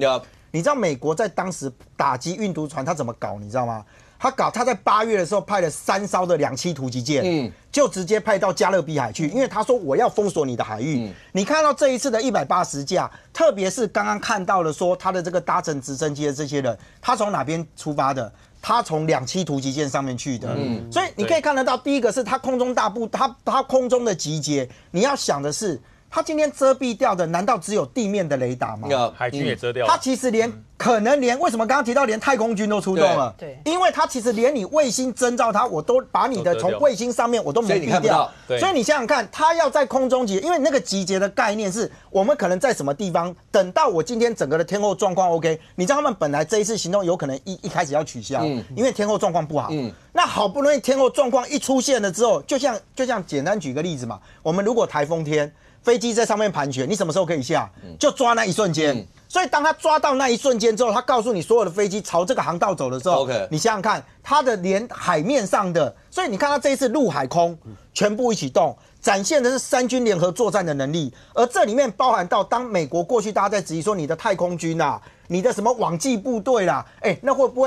你知道美国在当时打击运毒船他怎么搞？你知道吗？他在8月的时候派了3艘的2栖突击舰，就直接派到加勒比海去，因为他说我要封锁你的海域。你看到这一次的180架，特别是刚刚看到了说他的这个搭乘直升机的这些人，他从哪边出发的？他从2栖突击舰上面去的，所以你可以看得到，第一个是他空中大部，他空中的集结，你要想的是，他今天遮蔽掉的，难道只有地面的雷达吗？海军也遮掉了。他其实可能连为什么刚刚提到连太空军都出动了？对，因为他其实连你卫星征兆他，我都把你的从卫星上面我都蒙蔽掉。所以你想想看，他要在空中集结，因为那个集结的概念是我们可能在什么地方，等到我今天整个的天候状况 OK， 你知道他们本来这一次行动有可能一开始要取消，因为天候状况不好。那好不容易天候状况一出现了之后，就像简单举个例子嘛，我们如果台风天。飞机在上面盘旋，你什么时候可以下？就抓那一瞬间。所以当他抓到那一瞬间之后，他告诉你所有的飞机朝这个航道走的时候，你想想看，他的连海面上的，所以你看他这一次陆海空全部一起动，展现的是三军联合作战的能力。而这里面包含到，当美国过去大家在质疑说你的太空军啊，你的什么网际部队啦，那会不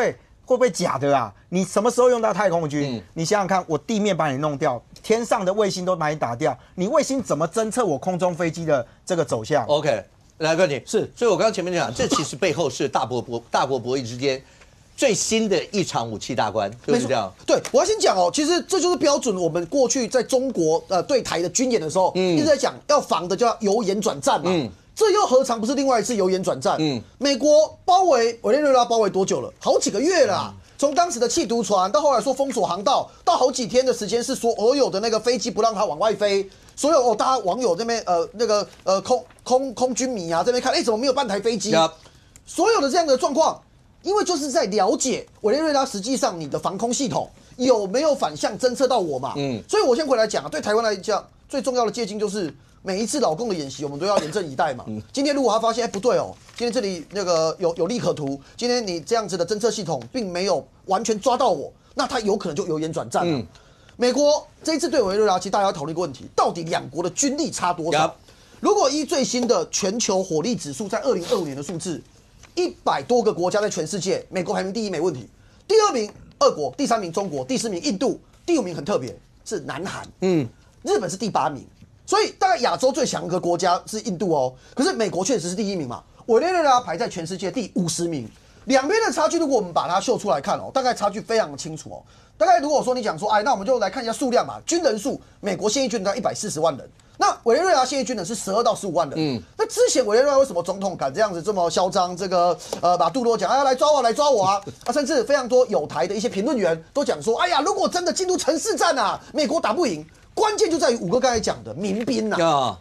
会假的啊？你什么时候用到太空军？你想想看，我地面把你弄掉，天上的卫星都把你打掉，你卫星怎么侦测我空中飞机的这个走向 ？OK。来，哥你是，所以我刚刚前面讲，这其实背后是大国博弈之间最新的一场武器大关，就是这样。对，我要先讲哦，其实这就是标准。我们过去在中国对台的军演的时候，一直在讲要防的叫由严转战嘛。这又何尝不是另外一次由严转战？美国包围委内瑞拉包围多久了？好几个月了啊。从当时的弃毒船，到后来说封锁航道，到好几天的时间是所有的那个飞机不让它往外飞。所有大家网友这边空军迷啊这边看，怎么没有半台飞机？所有的这样的状况，因为就是在了解委内瑞拉实际上你的防空系统有没有反向侦测到我嘛。所以我先回来讲啊，对台湾来讲最重要的借鉴就是每一次老共的演习，我们都要严阵以待嘛。今天如果他发现不对哦，今天这里那个有利可图，今天你这样子的侦测系统并没有完全抓到我，那他有可能就由严转战了。美国这一次对委内瑞拉，其实大家要讨论一个问题：到底两国的军力差多少？如果依最新的全球火力指数，在2025年的数字，100多个国家在全世界，美国排名第一没问题，第二名俄国，第3名中国，第4名印度，第5名很特别是南韩，日本是第8名。所以大概亚洲最强的国家是印度哦，可是美国确实是第1名嘛，委内瑞拉排在全世界第50名。两边的差距，如果我们把它秀出来看哦，大概差距非常的清楚哦。大概如果说你讲说，那我们就来看一下数量吧。军人数，美国现役军人大概140万人，那委内瑞拉现役军人是12到15万人。那之前委内瑞拉为什么总统敢这样子这么嚣张？这个马杜罗讲，来抓我，来抓我啊！甚至非常多友台的一些评论员都讲说，如果真的进入城市战啊，美国打不赢。关键就在于5个刚才讲的民兵呐。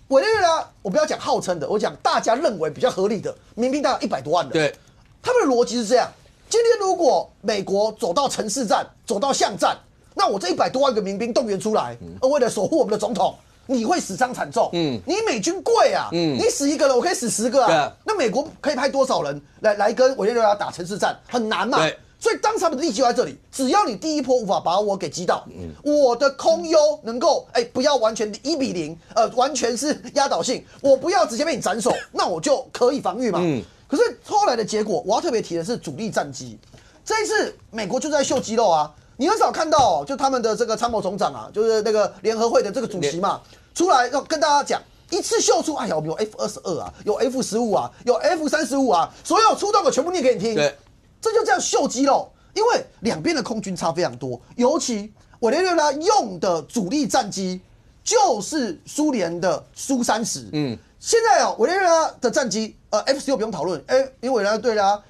委内瑞拉，我不要讲号称的，我讲大家认为比较合理的民兵大概100多万人。对。他们的逻辑是这样：今天如果美国走到城市战，走到巷战，那我这100多万个民兵动员出来，为了守护我们的总统，你会死伤惨重。你美军贵啊，你死1个人，我可以死10个啊。那美国可以派多少人来跟委内瑞拉打城市战？很难嘛。所以当时他们的利基就在这里，只要你第一波无法把我给击倒，我的空优能够不要完全1比0，完全是压倒性，我不要直接被你斩首，那我就可以防御嘛。可是后来的结果，我要特别提的是主力战机。这一次美国就在秀肌肉啊，你很少看到就他们的这个参谋总长啊，就是那个联合会的这个主席嘛，出来要跟大家讲，一次秀出，我们有 F-22啊，有 F-15啊，有 F-35啊，所有出动的全部念给你听。对，这就这样秀肌肉，因为两边的空军差非常多，尤其委内瑞拉用的主力战机就是苏联的苏30。现在委内瑞拉的战机F-16不用讨论，因为委内瑞拉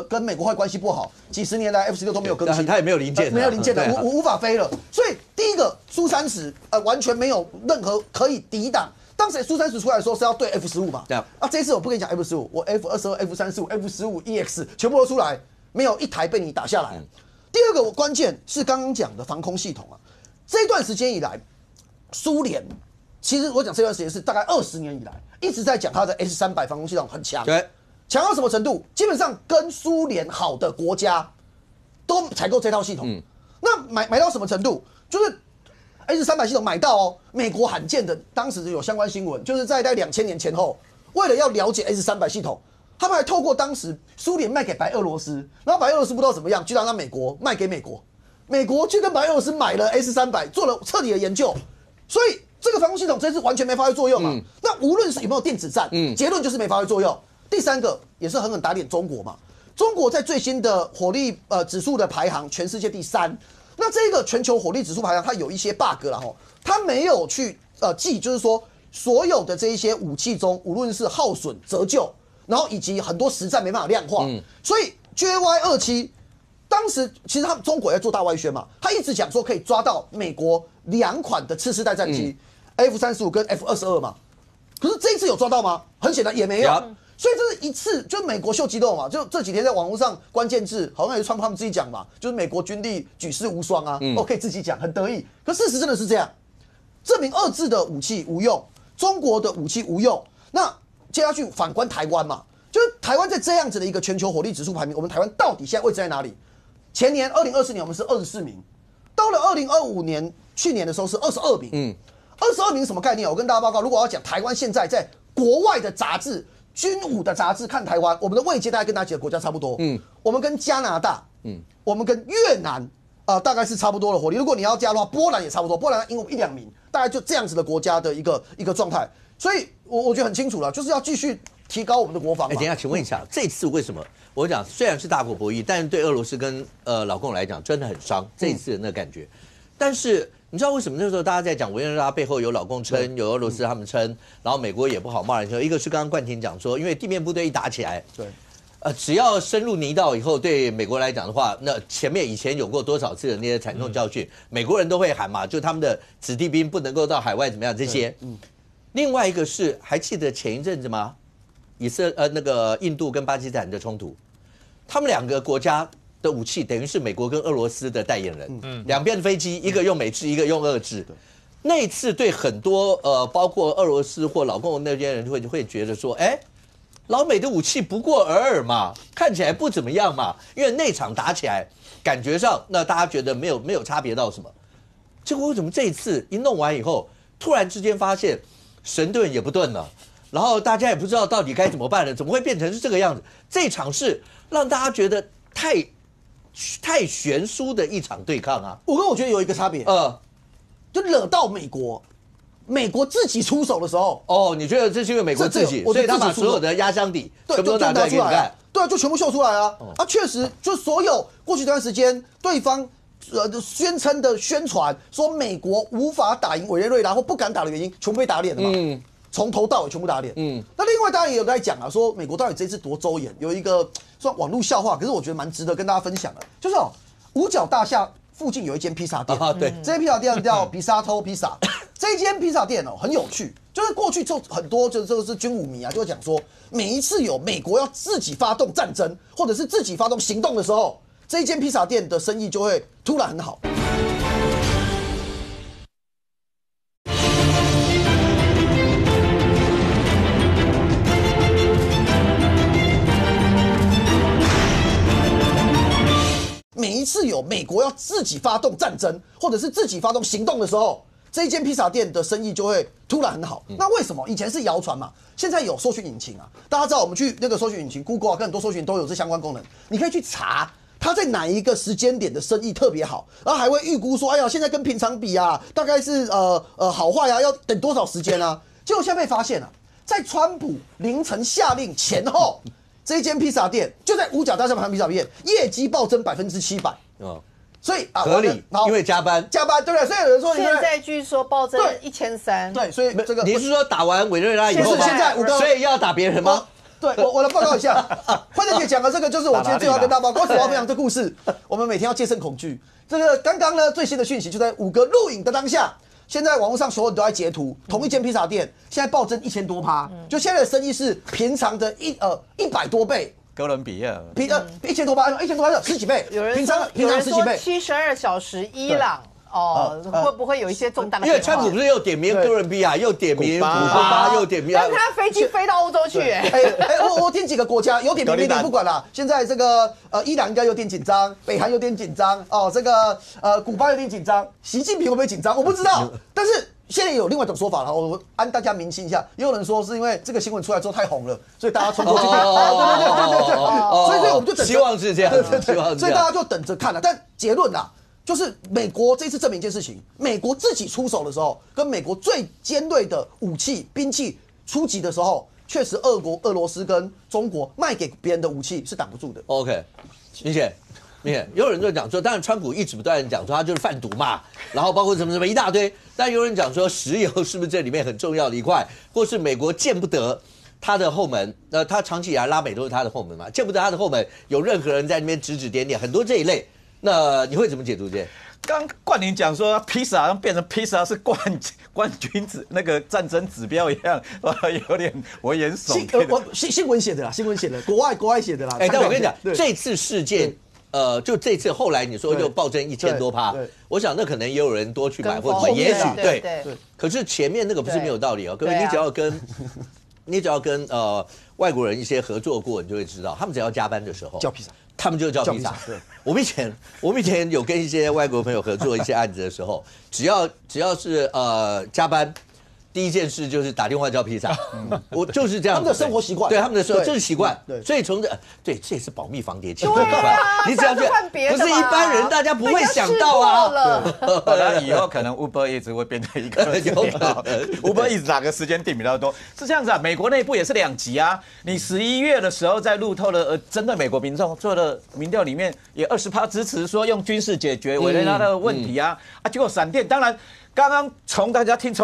跟美国关系不好，几十年来 F-16都没有更新，它也没有零件，没有零件的，无法飞了。所以第一个苏30完全没有任何可以抵挡。当时苏30出来的时候是要对 F-15嘛，这一次我不跟你讲 F-15，我 F-22、F-35、F-15EX 全部都出来，没有一台被你打下来。第二个关键是刚刚讲的防空系统啊，这一段时间以来，苏联其实我讲这段时间是大概20年以来一直在讲它的 S-300防空系统很强，强到什么程度？基本上跟苏联好的国家都采购这套系统。那买到什么程度？就是 S-300系统买到哦，美国罕见的，当时有相关新闻，就是在2000年前后，为了要了解 S-300系统，他们还透过当时苏联卖给白俄罗斯，然后白俄罗斯不知道怎么样，居然让美国卖给美国，美国去跟白俄罗斯买了 S-300，做了彻底的研究，所以这个防空系统这次完全没发挥作用嘛。那无论是有没有电子战，结论就是没发挥作用。第三个也是狠狠打脸中国嘛，中国在最新的火力指数的排行，全世界第3。那这个全球火力指数排行，它有一些 bug 啦，它没有去记，就是说所有的这一些武器中，无论是耗损、折旧，然后以及很多实战没办法量化，所以 JY-27当时其实他们中国在做大外宣嘛，他一直讲说可以抓到美国2款的次世代战机，F-35跟 F-22嘛，可是这一次有抓到吗？很显然也没有。所以这是一次，就是美国秀肌肉嘛，就这几天在网络上关键字，好像也是川普他们自己讲嘛，就是美国军力举世无双啊，可以自己讲，很得意。可事实真的是这样，证明2制的武器无用，中国的武器无用。那接下去反观台湾嘛，就是台湾在这样子的一个全球火力指数排名，我们台湾到底现在位置在哪里？前年2024年我们是24名，到了2025年去年的时候是22名。22名是什么概念？我跟大家报告，如果要讲台湾现在在国外的杂志、军武的杂志看台湾，我们的位阶大概跟哪几个国家差不多？我们跟加拿大，我们跟越南。大概是差不多的火力。如果你要加的话，波兰也差不多，波兰赢我们1-2名，大概就这样子的国家的一个状态。所以，我觉得很清楚了，就是要继续提高我们的国防。等一下，请问一下，这次为什么？我讲虽然是大国博弈，但是对俄罗斯跟老共来讲真的很伤。这一次的那个感觉，但是你知道为什么那时候大家在讲委内瑞拉背后有老共撑，有俄罗斯他们撑，然后美国也不好骂人说，一个是刚刚冠廷讲说，因为地面部队一打起来，对。只要深入泥道以后，对美国来讲的话，那前面以前有过多少次的那些惨痛教训，美国人都会喊嘛，就他们的子弟兵不能够到海外怎么样这些。另外一个是还记得前一阵子吗？那个印度跟巴基斯坦的冲突，他们2个国家的武器等于是美国跟俄罗斯的代言人，两边的飞机一个用美制，一个用俄制。那一次对很多包括俄罗斯或老共那些人会觉得说，老美的武器不过尔尔嘛，看起来不怎么样嘛，因为那场打起来，感觉上那大家觉得没有差别到什么。结果为什么这一次一弄完以后，突然之间发现神盾也不盾了，然后大家也不知道到底该怎么办了，怎么会变成是这个样子？这场是让大家觉得太悬殊的一场对抗啊！我觉得有一个差别，就惹到美国。美国自己出手的时候，你觉得这是因为美国自己，所以他把所有的压箱底全部都拿出来给你看，对啊，就全部秀出来啊！确实，就所有过去这段时间对方宣称的宣传说美国无法打赢委内瑞拉或不敢打的原因，全部被打脸了嘛。从头到尾全部打脸。那另外当然也有在讲啊，说美国到底这次多周延，有一个算网络笑话，可是我觉得蛮值得跟大家分享的，就是五角大厦附近有一间披萨店，对，这间披萨店叫比萨托披萨。这间披萨店很有趣，就是过去就很多就是军武迷啊，就会讲说，每一次有美国要自己发动战争或者是自己发动行动的时候，这一间披萨店的生意就会突然很好。每一次有美国要自己发动战争或者是自己发动行动的时候，这一间披萨店的生意就会突然很好。那为什么？以前是谣传嘛，现在有搜寻引擎啊。大家知道我们去那个搜寻引擎 Google 啊，跟很多搜寻都有这相关功能，你可以去查它在哪一个时间点的生意特别好，然后还会预估说，哎呀，现在跟平常比啊，大概是好坏啊，要等多少时间啊？结果现在被发现了，在川普凌晨下令前后，这一间披萨店就在五角大厦旁边披萨店业绩暴增700%。所以合理，因为加班，对不对？所以有人说现在据说暴增1300。对，所以这个你是说打完委内瑞拉以后，现在所以要打别人吗？对，我来报告一下，慧珍姐讲的这个就是我今天最后要跟大家报告。为什么要分享这故事？我们每天要戒慎恐惧。这个刚刚呢最新的讯息就在5个录影的当下，现在网络上所有人都在截图，同一间披萨店现在暴增1000多%，就现在的生意是平常的100多倍。哥伦比亚1000多%，1000多%10几倍，平常10几倍。72小时伊朗会不会有一些重大的？因为川普不是又点名哥伦比亚，又点名古巴，又点名，但他飞机飞到欧洲去。我点几个国家有点名没点不管了。现在这个伊朗应该有点紧张，北韩有点紧张这个古巴有点紧张，习近平会不会紧张？我不知道，但是。现在有另外一种说法了，我安大家明心一下。也有人说是因为这个新闻出来之后太红了，所以大家冲过去看。对，所以我们就等着。希望是这样，所以大家就等着看了。但结论啦，就是美国这次证明一件事情：美国自己出手的时候，跟美国最尖锐的武器、兵器出击的时候，确实俄罗斯跟中国卖给别人的武器是挡不住的。OK， 明显。有人就讲说，当然川普一直不断讲说他就是贩毒嘛，然后包括什么一大堆。但有人讲说，石油是不是这里面很重要的一块，或是美国见不得他的后门？他长期以来拉美都是他的后门嘛，见不得他的后门有任何人在那边指指点点，很多这一类。那你会怎么解读这？刚冠霖讲说，披萨好像变成披萨是冠军那个战争指标一样，有点危言耸听。新闻写的啦，国外写的啦。但我跟你讲，这次事件。就这次后来你说又暴增1000多%，我想那可能也有人多去买，或者也许对。可是前面那个不是没有道理哦，各位，你只要跟外国人一些合作过，你就会知道，他们只要加班的时候叫披萨。他们就叫披萨。对，我们以前有跟一些外国朋友合作一些案子的时候，只要是加班，第一件事就是打电话叫披萨。我就是这样。他们的生活习惯，对他们的这是习惯。对，所以从这也是保密防谍器的一块。你只要这样，不是一般人大家不会想到啊。那以后可能 Uber Eats 会变成一个Uber Eats 哪个时间点比较多？是这样子啊，美国内部也是2极啊。你11月的时候在路透的针对美国民众做的民调里面，也20%支持说用军事解决委内瑞拉的问题啊。结果闪电当然。刚刚从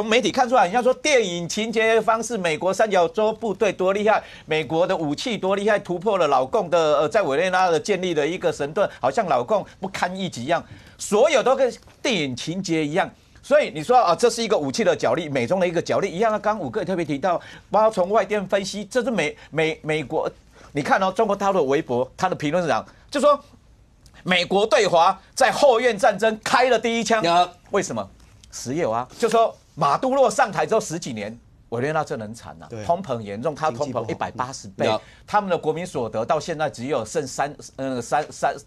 媒体看出来，人家说电影情节方式，美国三角洲部队多厉害，美国的武器多厉害，突破了老共的在委内瑞拉的建立的一个神盾，好像老共不堪一击一样，所有都跟电影情节一样。所以你说啊，这是一个武器的角力，美中的一个角力一样啊。刚刚5个也特别提到，包括从外电分析，这是美国，你看哦，中国大陆的微博，他的评论是讲，就说美国对华在后院战争开了第一枪，为什么？石油啊，就说马杜罗上台之后10几年，委内瑞拉真的很惨呐，通膨严重，他通膨180倍，他们的国民所得到现在只有剩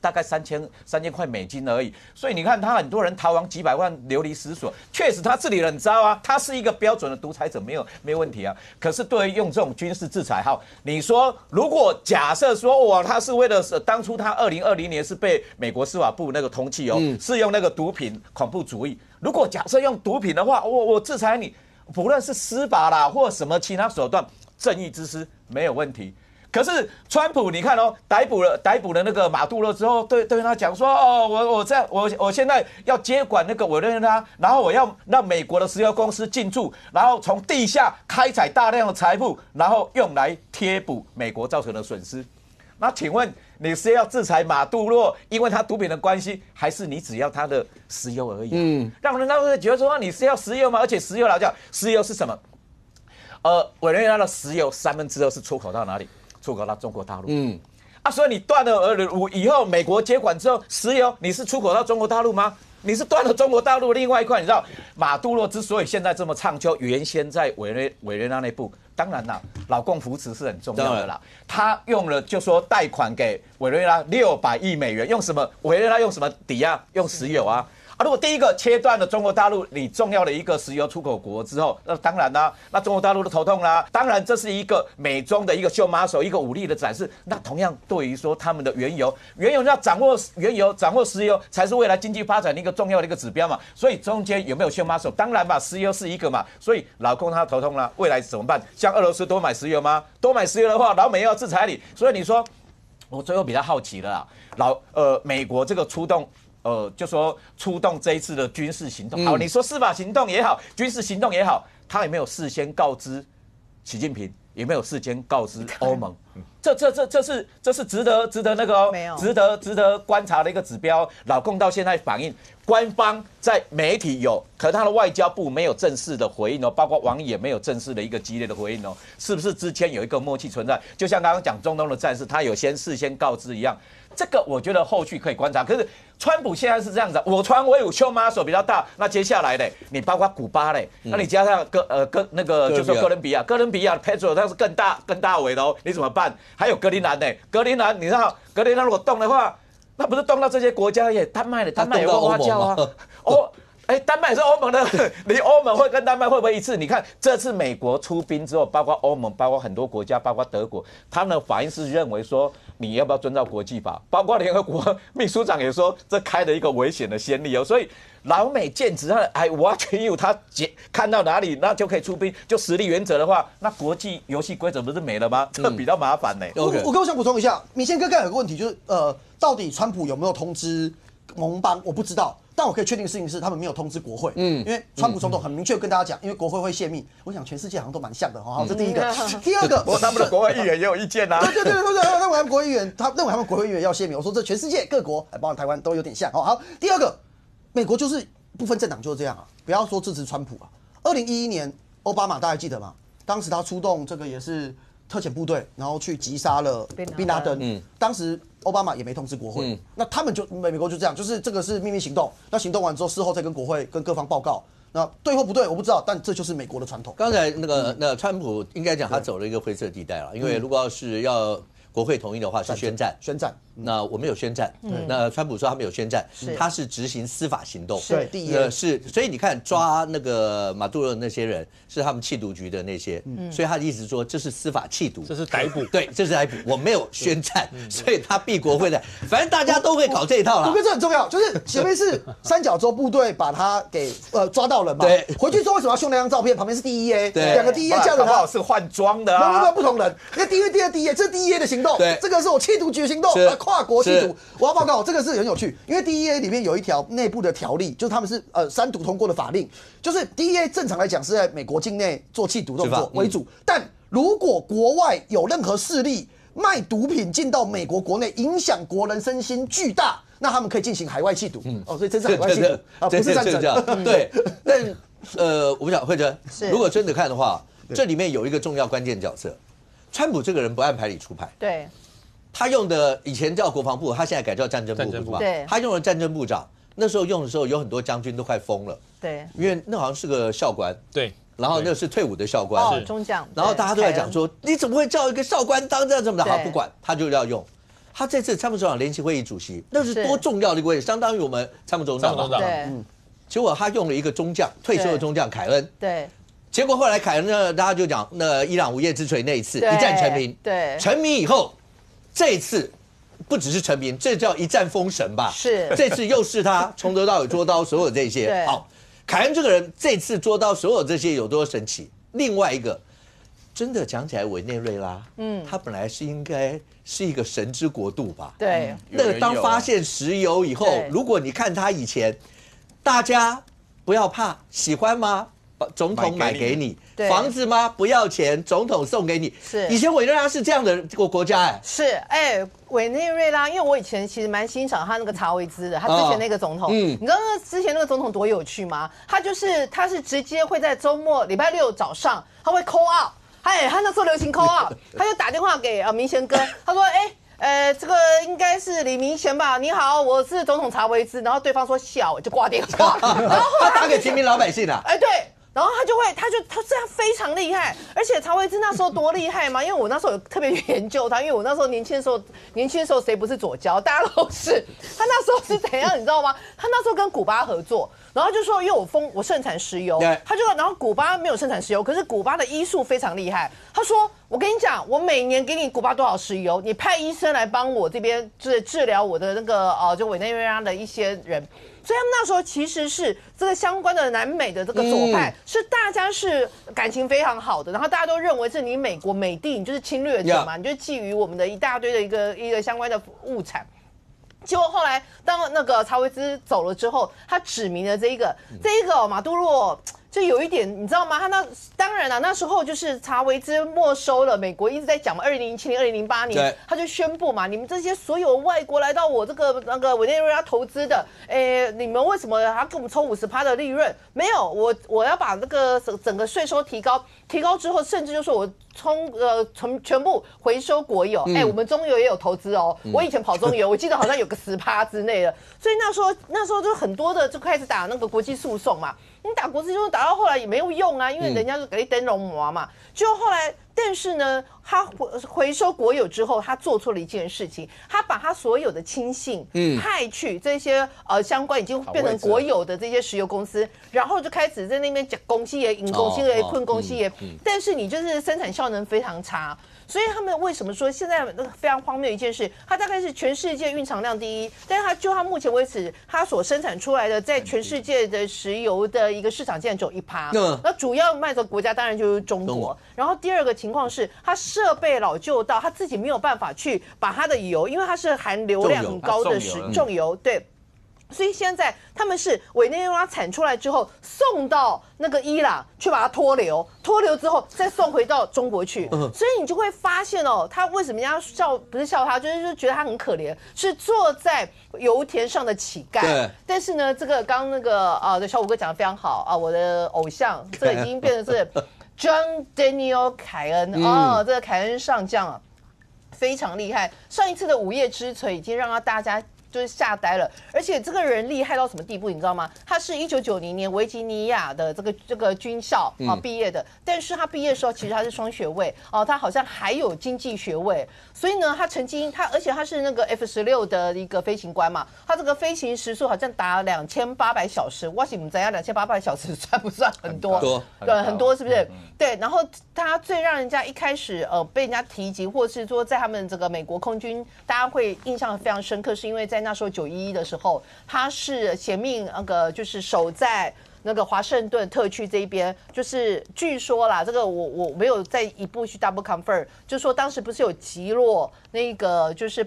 大概3000块美金而已，所以你看他很多人逃亡几百万流离失所，确实他治理很糟啊，他是一个标准的独裁者，没有问题啊。可是对于用这种军事制裁，好，你说如果假设说哇，他是为了当初他2020年是被美国司法部那个通缉哦，是用那个毒品恐怖主义，如果假设用毒品的话，我制裁你。不论是司法啦，或什么其他手段，正义之师没有问题。可是川普，你看哦，逮捕了那个马杜罗之后，对他讲说，哦，我现在要接管那个委内瑞拉，然后我要让美国的石油公司进驻，然后从地下开采大量的财富，然后用来贴补美国造成的损失。那请问你是要制裁马杜罗，因为他毒品的关系，还是你只要他的石油而已？让人家会觉得说你是要石油吗？而且石油来讲，石油是什么？委内瑞拉的石油2/3是出口到哪里？出口到中国大陆。所以你断了以后，美国接管之后，石油你是出口到中国大陆吗？你是断了中国大陆另外一块，你知道马杜罗之所以现在这么畅销，原先在委内瑞拉内部，当然啦，老共扶持是很重要的啦。他用了就说贷款给委内瑞拉600亿美元，用什么？委内瑞拉用什么抵押？用石油啊。如果第一个切断了中国大陆你重要的一个石油出口国之后，那当然啦，那中国大陆都头痛啦。当然，这是一个美中的一个秀马手，一个武力的展示。那同样对于说他们的原油要掌握原油、掌握石油，才是未来经济发展的一个重要的一个指标嘛。所以中间有没有秀马手？当然嘛，石油是一个嘛。所以老共他头痛啦，未来怎么办？像俄罗斯多买石油吗？多买石油的话，老美要制裁你。所以你说，我最后比较好奇了啦，美国这个出动。就说出动这一次的军事行动，好，你说司法行动也好，军事行动也好，他有没有事先告知习近平？有没有事先告知欧盟？这是值得那个值得观察的一个指标。老共到现在反映，官方在媒体有，可他的外交部没有正式的回应哦，包括网也没有正式的一个激烈的回应哦，是不是之间有一个默契存在？就像刚刚讲中东的战事，他有事先告知一样。这个我觉得后续可以观察，可是川普现在是这样子，我川威武秀马手比较大，那接下来嘞，你包括古巴嘞，那你加上那个就说哥伦比亚 Petro 它是更大尾的哦，你怎么办？还有格陵兰呢？格陵兰你知道格陵兰如果动的话，那不是动到这些国家也丹麦也会哇叫啊哦。丹麦也是欧盟的，你欧盟会跟丹麦会不会一致？你看这次美国出兵之后，包括欧盟，包括很多国家，包括德国，他们的反应是认为说你要不要遵照国际法？包括联合国秘书长也说这开了一个危险的先例哦。所以老美剑指I watch you， 他看到哪里那就可以出兵，就实力原则的话，那国际游戏规则不是没了吗？这比较麻烦呢。我想补充一下，明宪哥刚才有个问题就是到底川普有没有通知盟邦？我不知道。但我可以确定的事情是，他们没有通知国会，因为川普总统很明确跟大家讲，因为国会会泄密。我想全世界好像都蛮像的，好，这第一个。第二个，他们的国会议员也有意见啊。对，认为他们国会议员，认为他们国会议员要泄密。我说这全世界各国，包括台湾都有点像。好，第二个，美国就是不分政党就是这样啊，不要说支持川普啊。2011年奥巴马大家记得吗？当时他出动这个也是特遣部队，然后去击杀了宾拉登。当时奥巴马也没通知国会，那他们就美国就这样，就是这个是秘密行动，那行动完之后，事后再跟国会跟各方报告。那对或不对我不知道，但这就是美国的传统。刚才那川普应该讲他走了一个灰色地带了，因为如果要是要国会同意的话是宣战，那我没有宣战，那川普说他没有宣战，他是执行司法行动，对，第一是，所以你看抓那个马杜罗那些人是他们缉毒局的那些，所以他的意思说这是司法缉毒，这是逮捕，对，这是逮捕，我没有宣战，所以他避国会的，反正大家都会搞这一套啦。我觉得这很重要，就是前面是三角洲部队把他给抓到了嘛，对，回去之后为什么要秀那张照片？旁边是 DEA， 对，两个 DEA 架着他，是换装的啊，不同人，那 DEA 这是 DEA 的行动，对，这个是我缉毒局的行动，跨国缉毒。我要报告，这个是很有趣，因为 DEA 里面有一条内部的条例，就是他们是3读通过的法令，就是 DEA 正常来讲是在美国境内做缉毒动作为主，但如果国外有任何势力卖毒品进到美国国内，影响国人身心巨大，那他们可以进行海外缉毒。所以这是海外缉毒啊，不是战争。对，但我不想慧珍，如果真的看的话，这里面有一个重要关键角色，川普这个人不按牌理出牌。对。他用的以前叫国防部，他现在改叫战争部，对，他用了战争部长。那时候用的时候，有很多将军都快疯了，对，因为那好像是个校官，对，然后那是退伍的校官，哦，中将，然后大家都在讲说，你怎么会叫一个校官当这样这么的好？不管，他就要用。他这次参谋总长联席会议主席，那是多重要的一个位置，相当于我们参谋总长嘛。对，结果他用了一个中将，退休的中将凯恩，对。结果后来凯恩呢，大家就讲那伊朗午夜之锤那一次一战成名，对，成名以后，这一次。不只是成名，这叫一战封神吧？是，这次又是他从头到尾捉刀所有这些。好，凯恩这个人这次捉刀所有这些有多神奇？另外一个，真的讲起来，委内瑞拉，他本来是应该是一个神之国度吧？对，那个当发现石油以后，如果你看他以前，大家不要怕，喜欢吗？总统买给你房子吗？不要钱，总统送给你。是以前委内瑞拉是这样的国家哎。是委内瑞拉，因为我以前其实蛮欣赏他那个查韦兹的，他之前那个总统。你知道之前那个总统多有趣吗？他是直接会在周末礼拜六早上他会 call out， 他那时候流行 call out， 他就打电话给明贤哥，他说这个应该是李明贤吧？你好，我是总统查韦兹，然后对方说笑就挂电话，然后他打给平民老百姓啊。对。然后他这样非常厉害，而且查韦兹那时候多厉害嘛？因为我那时候有特别去研究他，因为我那时候年轻的时候谁不是左交？大家都是。他那时候是怎样，你知道吗？他那时候跟古巴合作，然后就说因为我盛产石油，然后古巴没有盛产石油，可是古巴的医术非常厉害。他说我跟你讲，我每年给你古巴多少石油，你派医生来帮我这边就是治疗我的那个就委内瑞拉的一些人。所以他们那时候其实是这个相关的南美的这个左派，是大家是感情非常好的，然后大家都认为是你美国美帝，你就是侵略者嘛，你就觊觎我们的一大堆的一个相关的物产。结果后来当那个查韦兹走了之后，他指明了这一个马杜罗。就有一点，你知道吗？他当然了，那时候就是查韦兹没收了，美国一直在讲嘛，2007年、2008年，他就宣布嘛，你们这些所有外国来到我这个委内瑞拉投资的，你们为什么还给我们抽50%的利润？没有，我要把这个整个税收提高之后，甚至就说我全部回收国有，我们中油也有投资哦，我以前跑中油，我记得好像有个10%之类的，所以那时候就很多的就开始打那个国际诉讼嘛。你打国际诉讼打到后来也没有用啊，因为人家就给你灯笼膜嘛。就后来，但是呢，他回收国有之后，他做错了一件事情，他把他所有的亲信派去这些相关已经变成国有的这些石油公司，然后就开始在那边讲公司也引公司也困公司也，但是你就是生产效能非常差。所以他们为什么说现在非常荒谬一件事？它大概是全世界蕴藏量第一，但是它目前为止，它所生产出来的在全世界的石油的一个市场竟然只有1%。那主要卖的国家当然就是中国。然后第二个情况是，它设备老旧到它自己没有办法去把它的油，因为它是含硫量很高的重油，对。所以现在他们是委内瑞拉产出来之后送到那个伊朗去把它脱硫之后再送回到中国去，所以你就会发现他为什么要不是笑他，就是觉得他很可怜，是坐在油田上的乞丐。对。但是呢，这个刚那个小虎哥讲得非常好啊，我的偶像，这已经变成是。John Daniel 凯恩哦，这个凯恩上将啊，非常厉害。上一次的午夜之锤已经让大家就是吓呆了，而且这个人厉害到什么地步，你知道吗？他是1990年维吉尼亚的这个军校毕业的，但是他毕业的时候其实他是双学位哦，他好像还有经济学位，所以呢，而且他是那个 F-16的一个飞行官嘛，他这个飞行时速好像达2800小时，哇塞，你们怎样2800小时算不算很多？对，很多是不是？对，然后他最让人家一开始被人家提及，或是说在他们这个美国空军，大家会印象非常深刻，是因为在那时候911的时候，他是衔命就是守在那个华盛顿特区这一边，就是据说啦，这个我没有再一步去 double confirm， 就说当时不是有击落那个就是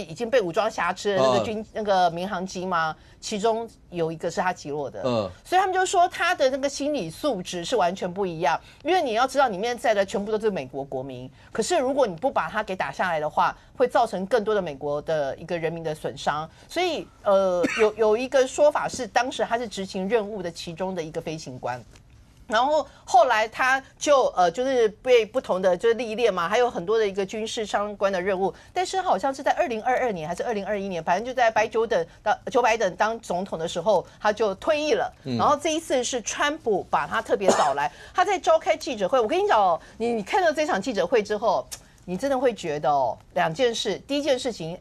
已经被武装挟持的那个民航机吗？其中有一个是他击落的，所以他们就说他的那个心理素质是完全不一样，因为你要知道里面在的全部都是美国国民，可是如果你不把他给打下来的话，会造成更多的美国的一个人民的损伤，所以有一个说法是，当时他是执行任务的其中的一个飞行官。然后后来他就是被不同的就是历练嘛，还有很多的一个军事相关的任务，但是好像是在2022年还是2021年，反正就在Joe Biden当总统的时候，他就退役了。然后这一次是川普把他特别找来，他在召开记者会。我跟你讲哦，你看到这场记者会之后，你真的会觉得哦，两件事。第一件事情，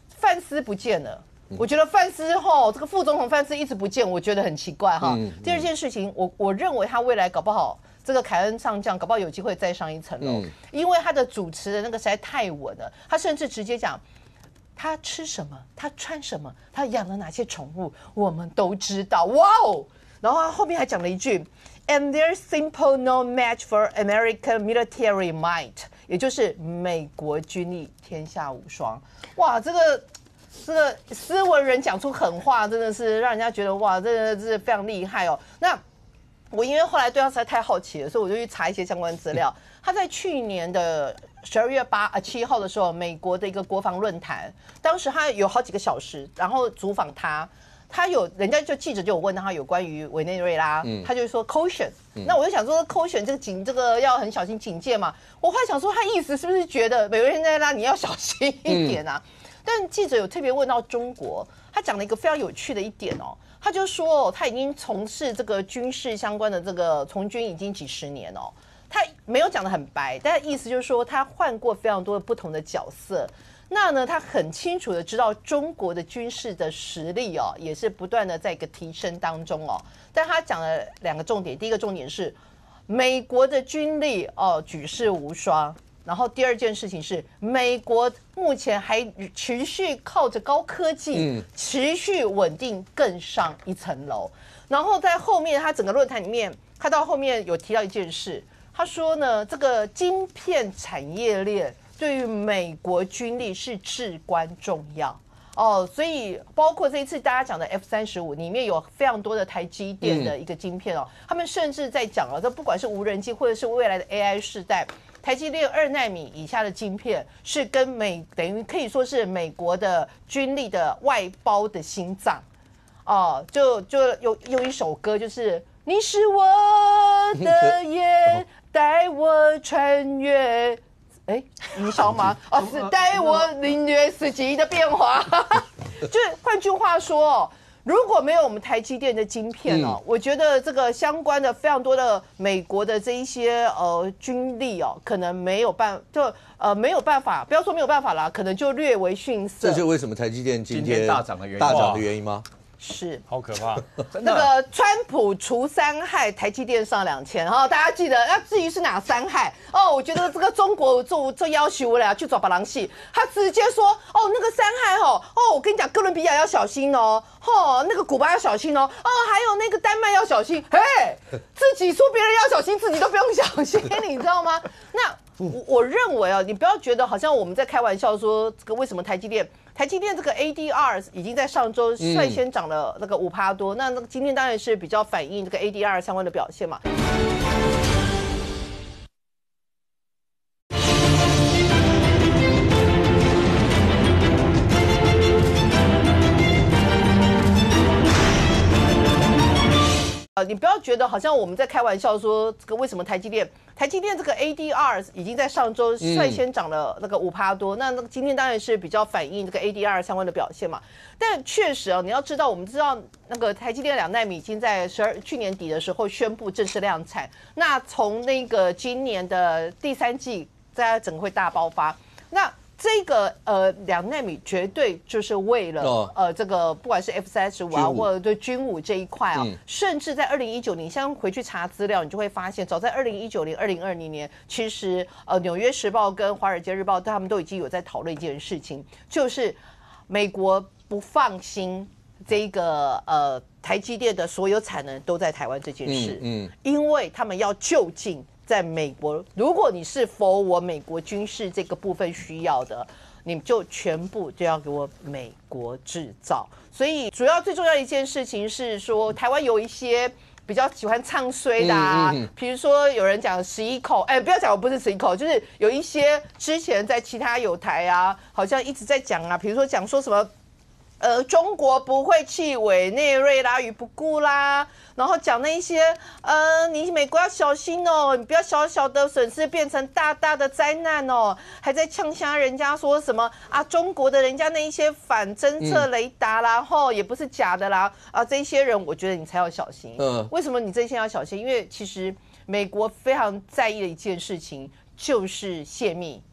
范斯不见了。我觉得范斯这个副总统范斯一直不见，我觉得很奇怪哈。第二件事情，我认为他未来搞不好这个凯恩上将搞不好有机会再上一层楼，因为他的主持的那个实在太稳了，他甚至直接讲他吃什么，他穿什么，他养了哪些宠物，我们都知道。哇哦！然后他后面还讲了一句 ，And there's simple no match for American military might， 也就是美国军力天下无双。哇，这个斯文人讲出狠话，真的是让人家觉得哇，真的是非常厉害哦。那我因为后来对他实在太好奇了，所以我就去查一些相关资料。他在去年的12月7号的时候，美国的一个国防论坛，当时他有好几个小时，然后主访他人家记者就有问他有关于委内瑞拉，他就说 caution，那我就想说 caution 这个要很小心警戒嘛。我后来想说他意思是不是觉得委内瑞拉你要小心一点啊？但记者有特别问到中国，他讲了一个非常有趣的一点哦，他就说他已经从事这个军事相关的这个从军已经几十年哦，他没有讲得很白，但意思就是说他换过非常多不同的角色。那呢，他很清楚的知道中国的军事的实力哦，也是不断的在一个提升当中哦。但他讲了2个重点，第一个重点是美国的军力哦举世无双。然后第二件事情是，美国目前还持续靠着高科技，持续稳定更上一层楼。然后在后面，他整个论坛里面，他到后面有提到一件事，他说呢，这个晶片产业链对于美国军力是至关重要。所以包括这一次大家讲的 F-35里面有非常多的台积电的一个晶片哦，他们甚至在讲了，这不管是无人机或者是未来的 AI 世代。台积电2奈米以下的晶片是跟等于可以说是美国的军力的外包的心脏就有一首歌，就是你是我的眼，带我穿越，你晓得吗？是带我领略四季的变化。就是换句话说如果没有我们台积电的晶片我觉得这个相关的非常多的美国的这一些军力可能没有办法，不要说没有办法啦，可能就略为逊色。这就是为什么台积电今天大涨的原因吗？是，好可怕！那个川普除3害，台积电上2000大家记得。那至于是哪3害我觉得这个中国做要求我俩去抓把狼戏，他直接说那个3害我跟你讲，哥伦比亚要小心那个古巴要小心还有那个丹麦要小心。自己说别人要小心，自己都不用小心，你知道吗？那我认为你不要觉得好像我们在开玩笑说这个为什么台积电这个 ADR 已经在上周率先涨了那个5%多，那今天当然是比较反映这个 ADR 相关的表现嘛。你不要觉得好像我们在开玩笑说这个为什么台积电这个 ADR 已经在上周率先涨了那个5%多，那个今天当然是比较反映这个 ADR 相关的表现嘛。但确实你要知道，我们知道那个台积电2奈米已经在去年底的时候宣布正式量产，那从那个今年的第3季，在整个会大爆发。那这个2奈米绝对就是为了这个不管是 F-35啊，或者对军武这一块啊，甚至在2019年，像回去查资料，你就会发现，早在2019年、2020年，其实纽约时报跟华尔街日报他们都已经有在讨论一件事情，就是美国不放心这个台积电的所有产能都在台湾这件事，因为他们要就近。在美国，如果你是否我美国军事这个部分需要的，你就全部就要给我美国制造。所以主要最重要的一件事情是说，台湾有一些比较喜欢唱衰的啊，比如说有人讲11口，不要讲我不是11口，就是有一些之前在其他有台啊，好像一直在讲啊，比如说讲说什么。中国不会弃委内瑞拉于不顾啦，然后讲那一些，你美国要小心哦，你不要小小的损失变成大大的灾难哦，还在呛瞎人家说什么啊，中国的人家那一些反侦测雷达啦，也不是假的啦，啊，这些人我觉得你才要小心。为什么你这些要小心？因为其实美国非常在意的一件事情就是泄密。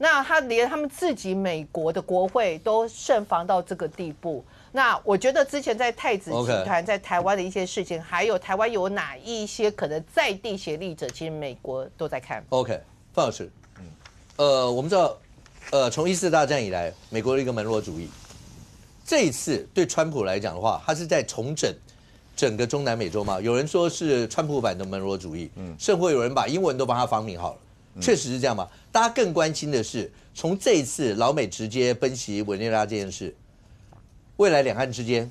那连他们自己美国的国会都慎防到这个地步。那我觉得之前在太子集团在台湾的一些事情，还有台湾有哪一些可能在地协力者，其实美国都在看。OK， 范老师，我们知道，从1次大战以来，美国的一个门罗主义，这一次对川普来讲的话，他是在重整个中南美洲嘛？有人说是川普版的门罗主义，甚或有人把英文都帮他发明好了。确实是这样吗？大家更关心的是，从这一次老美直接奔袭委内瑞拉这件事，未来两岸之间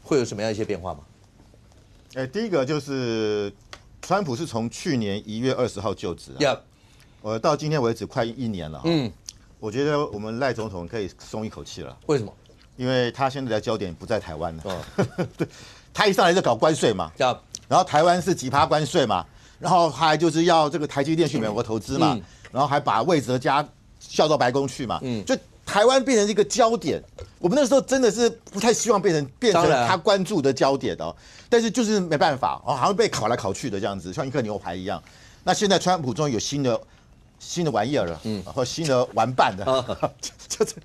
会有什么样一些变化吗？第一个就是川普是从去年1月20号就职到今天为止快1年了。我觉得我们赖总统可以松一口气了。为什么？因为他现在的焦点不在台湾了。对，他一上来就搞关税嘛，然后台湾是几%关税嘛。然后还就是要这个台积电去美国投资嘛，然后还把魏哲家叫到白宫去嘛，就台湾变成一个焦点。我们那时候真的是不太希望变成他关注的焦点哦，但是就是没办法好像被烤来烤去的这样子，像一颗牛排一样。那现在川普终于有新的玩意儿了，或新的玩伴的，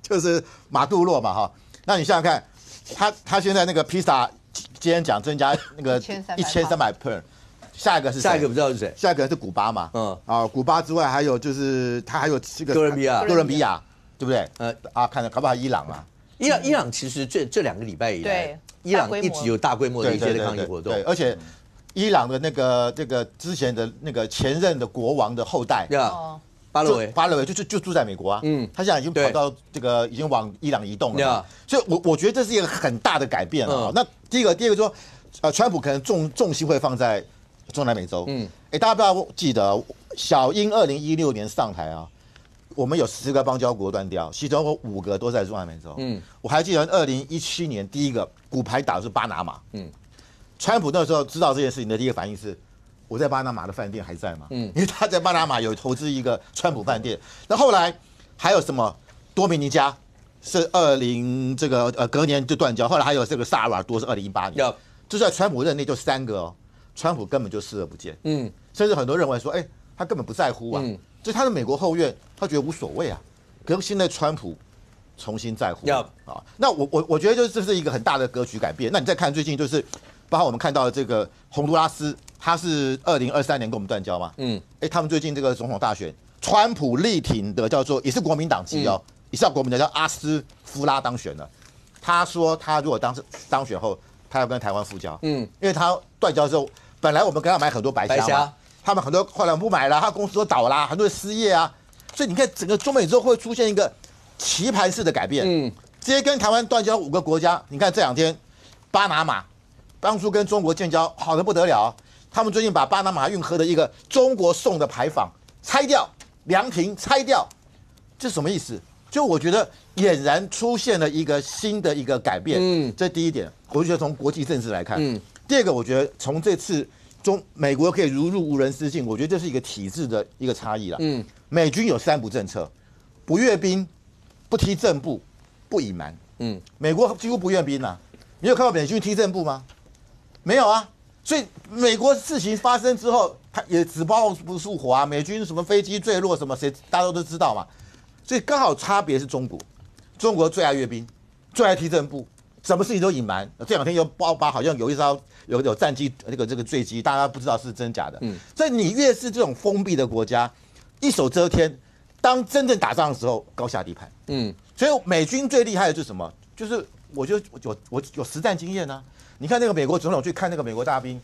就是马杜洛嘛哈。那你想想看，他现在那个披萨今天讲增加那个1300%。下一个是谁？下一个不知道是谁？下一个是古巴嘛？古巴之外还有就是他还有这个哥伦比亚，对不对？看搞不好伊朗啊。伊朗其实这2个礼拜以来，伊朗一直有大规模的一些抗议活动。对，而且伊朗的那个之前的那个前任的国王的后代，巴勒维就住在美国啊。他现在已经跑到这个已经往伊朗移动了。所以我觉得这是一个很大的改变了。那第二个说，川普可能重心会放在中南美洲，大家不要记得，小英2016年上台啊，我们有10个邦交国断掉，其中有5个都在中南美洲。我还记得2017年第一个骨牌打的是巴拿马。川普那时候知道这件事情的第一个反应是，我在巴拿马的饭店还在吗？因为他在巴拿马有投资一个川普饭店。那后来还有什么多米尼加是隔年就断交，后来还有这个萨尔瓦多是2018年，就在川普任内就3个哦。川普根本就视而不见，甚至很多认为说，他根本不在乎啊，就他的美国后院，他觉得无所谓啊。可是现在川普重新在乎那我觉得就是这是一个很大的格局改变。那你再看最近就是，包括我们看到的这个洪都拉斯，他是2023年跟我们断交嘛，他们最近这个总统大选，川普力挺的叫做也是国民党籍哦，也是国民党叫阿斯夫拉当选了。他说他如果当选后，他要跟台湾复交，因为他断交之后。本来我们跟他买很多白虾，他们很多后来不买了，他公司都倒了，很多人失业啊，所以你看整个中美洲会出现一个棋盘式的改变。这些跟台湾断交5个国家，你看这2天，巴拿马当初跟中国建交好的不得了，他们最近把巴拿马运河的一个中国送的牌坊拆掉，凉亭拆掉，这什么意思？就我觉得俨然出现了一个新的一个改变。这第一点，我就觉得从国际政治来看。第二个，我觉得从这次美国可以如入无人之境，我觉得这是一个体制的一个差异了。美军有3不政策：不阅兵、不踢正步、不隐瞒。美国几乎不阅兵啊，你有看到美军踢正步吗？没有啊。所以美国事情发生之后，他也纸包不住火啊，美军什么飞机坠落什么，大家都知道嘛。所以刚好差别是中国最爱阅兵，最爱踢正步，什么事情都隐瞒。这2天又爆发，好像有一艘有战机这个坠机，大家不知道是真假的。所以你越是这种封闭的国家，一手遮天，当真正打仗的时候高下立判。所以美军最厉害的就是什么？就是我有实战经验啊。你看那个美国总统去看那个美国大兵，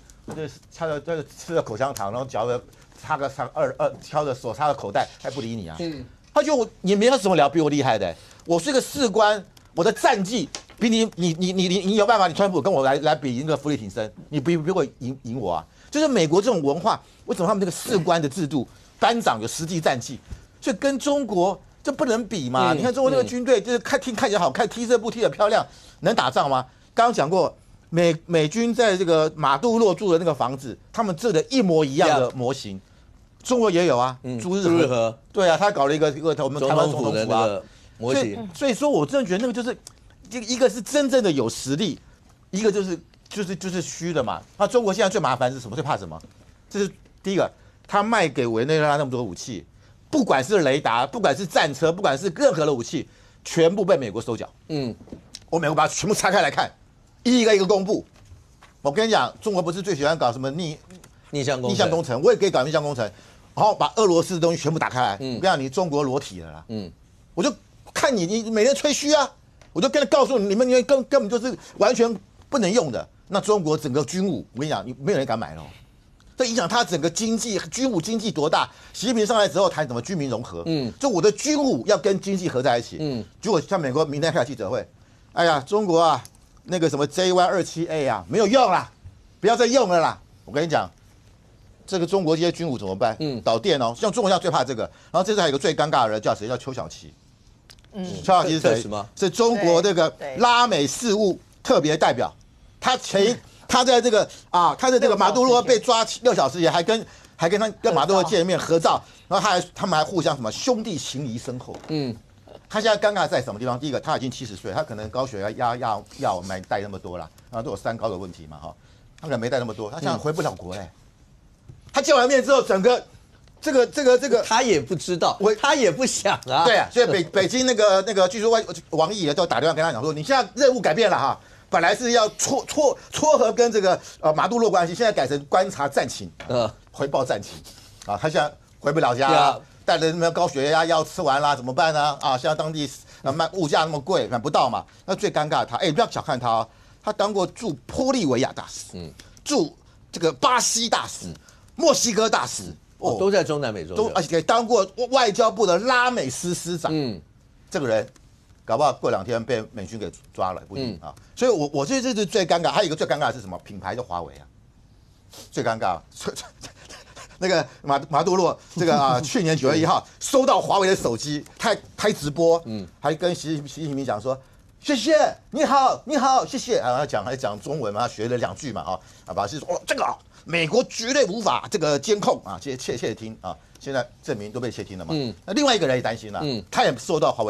他的吃了口香糖，然后嚼了挑着手插着口袋，还不理你啊。他觉得你没有什么比我厉害的，我是个士官，我的战绩比你有办法？你川普跟我来比那个伏地挺身，你比我赢我啊？就是美国这种文化，为什么他们这个士官的制度，班长有实际战绩，所以跟中国这不能比嘛？你看中国那个军队，就是看起来好看，踢这步踢得漂亮，能打仗吗？刚刚讲过。美军在这个马杜罗住的那个房子，他们做的一模一样的模型，中国也有啊，朱日和，对啊，他搞了一个我们台湾总统府的那个模型，所以说我真的觉得那个就是一个是真正的有实力，一个就是虚的嘛。那中国现在最麻烦是什么？最怕什么？这是第一个，他卖给委内瑞拉那么多武器，不管是雷达，不管是战车，不管是任何的武器，全部被美国收缴。我美国把它全部拆开来看。一个公布，我跟你讲，中国不是最喜欢搞什么逆向工程，我也可以搞逆向工程，然后把俄罗斯的东西全部打开来。我跟你讲，你中国裸体了啦。我就看你每天吹嘘啊，我就跟他告诉你们根本就是完全不能用的。那中国整个军武，我跟你讲，没有人敢买了。这影响他整个经济，军武经济多大？习近平上来之后谈什么军民融合？就我的军武要跟经济合在一起。结果像美国明天开记者会，哎呀，中国啊。那个什么 JY27A 啊，没有用啦，不要再用了啦！我跟你讲，这个中国这些军武怎么办？导电哦，像中国现在最怕这个。然后这次还有一个最尴尬的人叫谁？叫邱小琪。邱小琪是谁？是中国这个拉美事务特别代表。他在这个他的这个马杜罗被抓6小时前，还跟他跟马杜罗见面合照，然后他们还互相什么兄弟情谊深厚。他现在尴尬在什么地方？第一个，他已经70岁，他可能高血压药没带那么多啦，然后都有3高的问题嘛，他可能没带那么多，他现在回不了国嘞。他见完面之后，整个这个，他也不知道，他也不想啊。对啊，所以北京那个，据说王毅都打电话跟他讲说，你现在任务改变了哈，本来是要撮合跟这个马杜罗关系，现在改成观察战情，回报战情啊，他现在回不了家了。带着什么高血压药吃完啦，怎么办呢？现在当地卖物价那么贵，买不到嘛。那最尴尬的他，不要小看他哦，他当过驻玻利维亚大使，驻这个巴西大使，墨西哥大使，都在中南美洲，而且当过外交部的拉美司司长。这个人搞不好过2天被美军给抓了，不一定啊。所以我觉得这是最尴尬。还有一个最尴尬的是什么？品牌的华为啊，最尴尬。那个马杜罗这个去年9月1号收到华为的手机，他开直播，还跟习近平讲说谢谢你好谢谢还讲中文嘛，他学了2句嘛把是说这个美国绝对无法这个监控窃听现在证明都被窃听了嘛。那另外一个人也担心了，他也收到华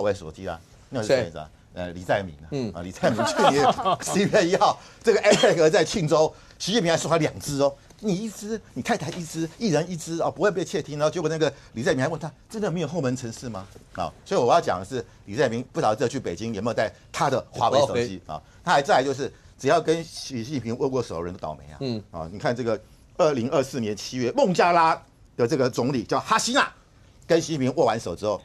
为手机啦，那是谁啊？李在明李在明去年11月1号这个 APEC 在庆州，习近平还送他2只哦。你1只，你太太1只，一人1只不会被窃听。然后结果那个李在明还问他，真的没有后门程式吗？所以我要讲的是，李在明不晓得这去北京有没有带他的华为手机他还在就是只要跟习近平握过手的人都倒霉你看这个2024年7月，孟加拉的这个总理叫哈希娜，跟习近平握完手之后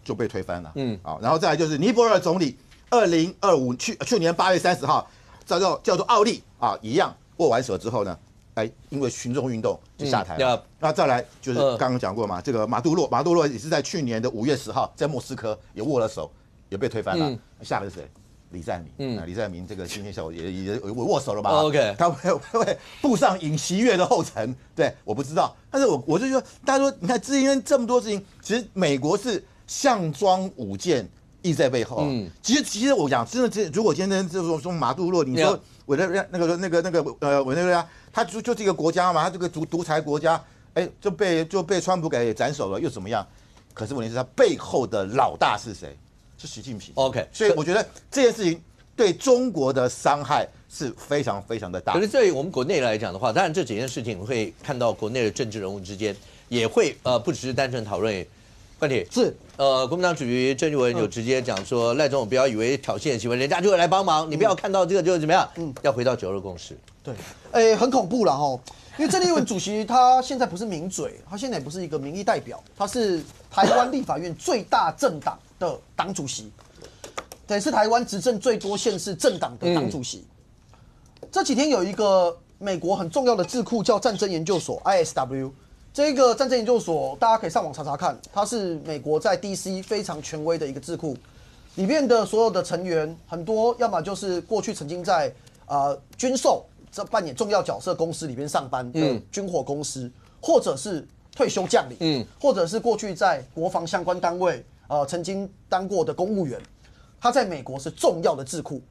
就被推翻了。然后再来就是尼泊尔总理2025去年8月30号叫做奥利一样握完手之后呢。因为群众运动就下台了。那再来就是刚刚讲过嘛，这个马杜罗也是在去年的5月10号在莫斯科也握了手，也被推翻了。下个是谁？李在明。李在明这个今天下午也握手了吧 ？OK， 他会步上尹锡悦的后尘。对，我不知道，但是我就说，大家说，你看之前这么多事情，其实美国是项庄舞剑，意在背后。其实我讲真的，如果今天就是说马杜罗，你说委内瑞拉委内瑞拉，他就是一个国家嘛，他这个独裁国家，就被川普给斩首了，又怎么样？可是问题是他背后的老大是谁？是习近平。OK， 所以我觉得这件事情对中国的伤害是非常非常的大。可是对于我们国内来讲的话，当然这几件事情会看到国内的政治人物之间也会不只是单纯讨论。关铁是国民党主席郑丽文有直接讲说，赖总统不要以为挑衅的行为，人家就会来帮忙，你不要看到这个就怎么样，要回到9·2共识。对，很恐怖了哈，因为郑丽文主席他现在不是名嘴，他现在也不是一个民意代表，他是台湾立法院最大政党的党主席，对，是台湾执政最多县市政党的党主席。这几天有一个美国很重要的智库叫战争研究所 ISW。这个战争研究所，大家可以上网查查看，它是美国在 DC 非常权威的一个智库，里面的所有的成员很多，要么就是过去曾经在军售这扮演重要角色公司里边上班的军火公司，或者是退休将领，或者是过去在国防相关单位曾经当过的公务员，他在美国是重要的智库，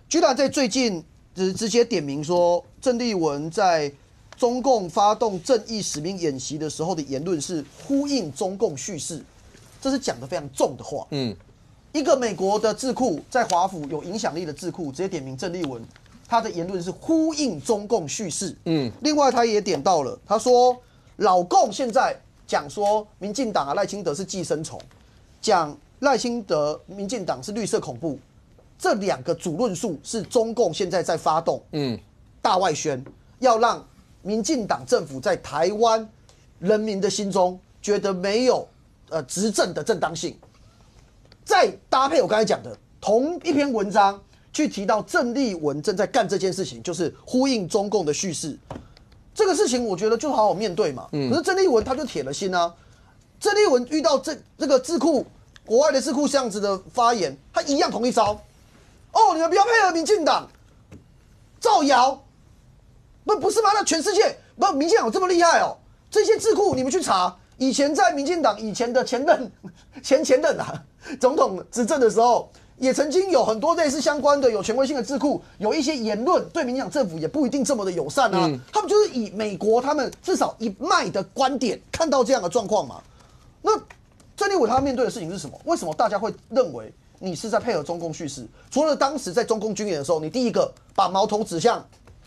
居然在最近直接点名说郑丽文在中共发动正义使命演习的时候的言论是呼应中共叙事，这是讲得非常重的话。一个美国的智库在华府有影响力的智库直接点名郑丽文，他的言论是呼应中共叙事。另外他也点到了，他说老共现在讲说民进党赖清德是寄生虫，讲赖清德民进党是绿色恐怖，这两个主论述是中共现在在发动大外宣，要让民进党政府在台湾人民的心中觉得没有执政的正当性，再搭配我刚才讲的同一篇文章去提到郑丽文正在干这件事情，就是呼应中共的叙事。这个事情我觉得就好好面对嘛。可是郑丽文他就铁了心啊，郑丽文遇到这个智库国外的智库这样子的发言，他一样同一招。你们不要配合民进党造谣。不是吗？那全世界民进党有这么厉害哦？这些智库你们去查，以前在民进党以前的前任总统执政的时候，也曾经有很多类似相关的有权威性的智库，有一些言论对民进党政府也不一定这么的友善啊。他们就是以美国他们至少一脉的观点看到这样的状况嘛。那郑丽文他面对的事情是什么？为什么大家会认为你是在配合中共叙事？除了当时在中共军演的时候，你第一个把矛头指向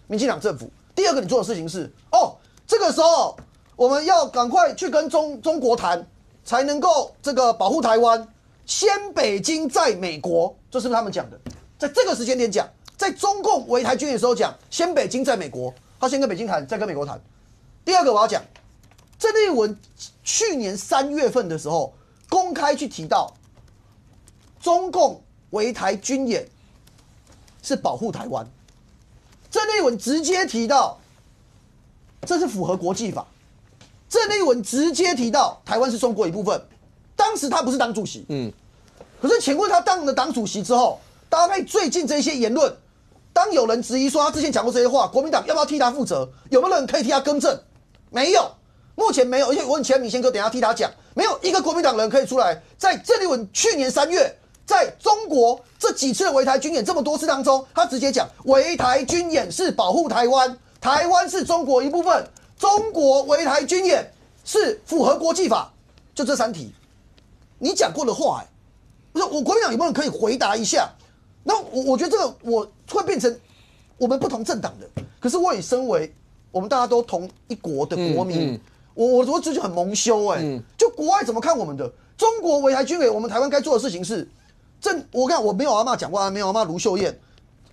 民进党政府。第二个你做的事情是，这个时候我们要赶快去跟中国谈，才能够这个保护台湾。先北京在美国，这是不是他们讲的？在这个时间点讲，在中共围台军演的时候讲，先北京在美国，他先跟北京谈，再跟美国谈。第二个我要讲，郑丽文去年3月份的时候公开去提到，中共围台军演是保护台湾。郑丽文直接提到，这是符合国际法。郑丽文直接提到，台湾是中国一部分。当时他不是党主席，可是请问他当了党主席之后，搭配最近这些言论，当有人质疑说他之前讲过这些话，国民党要不要替他负责？有没有人可以替他更正？没有，目前没有。而且我问钱敏宪哥，等一下替他讲，没有一个国民党人可以出来。在郑丽文去年3月。在中国这几次的围台军演这么多次当中，他直接讲围台军演是保护台湾，台湾是中国一部分，中国围台军演是符合国际法，就这3题，你讲过的话，不是我国民党有没有人可以回答一下？那我觉得这个我会变成我们不同政党的，可是我也身为我们大家都同一国的国民，我觉得很蒙羞就国外怎么看我们的？中国围台军演，我们台湾该做的事情是。我看我没有阿嬷讲话，没有阿嬷卢秀燕，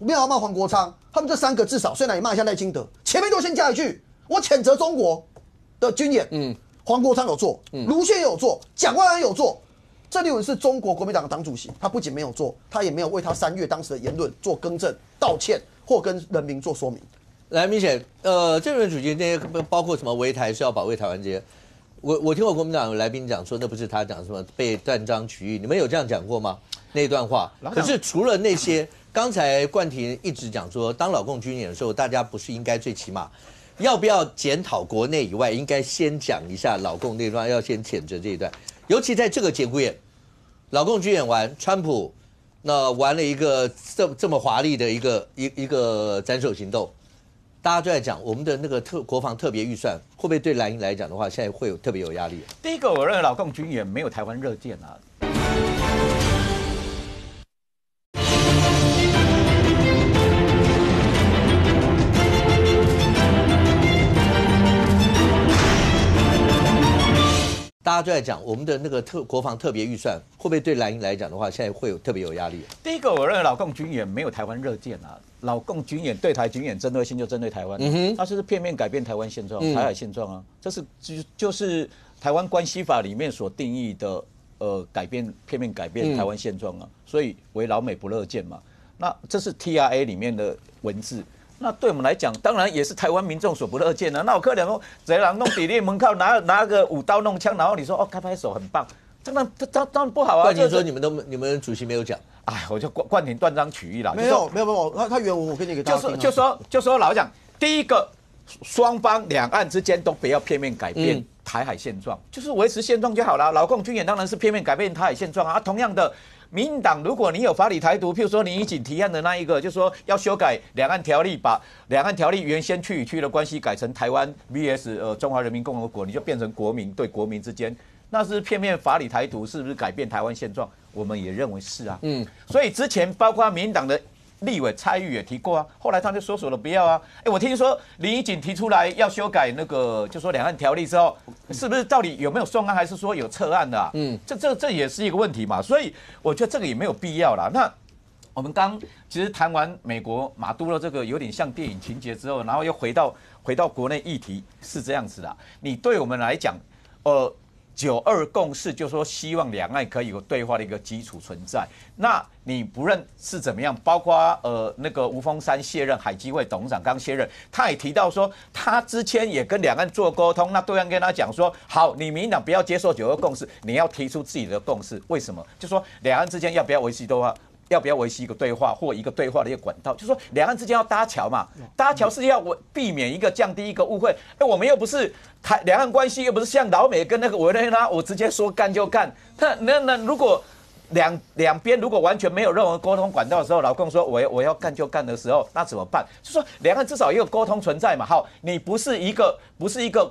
没有阿嬷黄国昌，他们这3个至少虽然也骂一下赖清德，前面都先加一句，我谴责中国的军演。黄国昌有做，卢秀燕有做，蒋万安有做。郑丽文是中国国民党的党主席，他不仅没有做，他也没有为他3月当时的言论做更正、道歉或跟人民做说明。来，明显，这轮主席那些包括什么围台是要保卫台湾这些。我听过国民党有来宾讲说，那不是他讲什么被断章取义，你们有这样讲过吗？那段话。可是除了那些，刚才冠廷一直讲说，当老共军演的时候，大家不是应该最起码要不要检讨国内以外，应该先讲一下老共那段，要先谴责这一段，尤其在这个节骨眼，老共军演完，川普那玩了一个这么华丽的一个斩首行动，大家就在讲我们的那个国防特别预算会不会对蓝营来讲的话，现在会有特别有压力？第一个，我认为老共军演没有台湾热舰啊。大家就在讲我们的那个国防特别预算会不会对蓝营来讲的话，现在会有特别有压力？第一个，我认为老共军演没有台湾热舰啊。老共军演对台军演针对性就针对台湾，它是片面改变台湾现状、台海现状啊。这是就是台湾关系法里面所定义的片面改变台湾现状啊。所以为老美不乐见嘛。那这是 TRA 里面的文字。那对我们来讲，当然也是台湾民众所不乐见的。那我可能说，贼人弄比例门靠拿个武刀弄枪，然后你说开拍手很棒，当然不好啊。冠廷说你们主席没有讲，哎，我就冠廷断章取义了。没有，他原文我跟你给大家听。就说老实讲，第一个，双方两岸之间都不要片面改变台海现状，就是维持现状就好了。老共军演当然是片面改变台海现状啊。同样的。民进党，如果你有法理台独，譬如说你已经提案的那一个，就说要修改两岸条例，把两岸条例原先区与区的关系改成台湾 vs 中华人民共和国，你就变成国民对国民之间，那是片面法理台独，是不是改变台湾现状？我们也认为是啊。所以之前包括民进党的立委蔡玉也提过啊，后来他就说了不要啊。我听说林怡景提出来要修改那个，就说两岸条例之后，是不是到底有没有送案，还是说有撤案的啊？这也是一个问题嘛。所以我觉得这个也没有必要啦。那我们刚其实谈完美国马杜罗这个有点像电影情节之后，然后又回到国内议题是这样子的。你对我们来讲，9·2共识就说希望两岸可以有对话的一个基础存在。那你不论是怎么样，包括那个吴峰山卸任海基会董事长刚卸任，他也提到说他之前也跟两岸做沟通，那对岸跟他讲说，好，你民进党不要接受9·2共识，你要提出自己的共识。为什么？就说两岸之间要不要维系对话？要不要维系一个对话或一个对话的一个管道？就是说两岸之间要搭桥嘛，搭桥是要避免一个降低一个误会。我们又不是两岸关系，又不是像老美跟那个委内瑞拉，我直接说干就干。那如果两边如果完全没有任何沟通管道的时候，老共说我要干就干的时候，那怎么办？就说两岸至少也有沟通存在嘛。好，你不是一个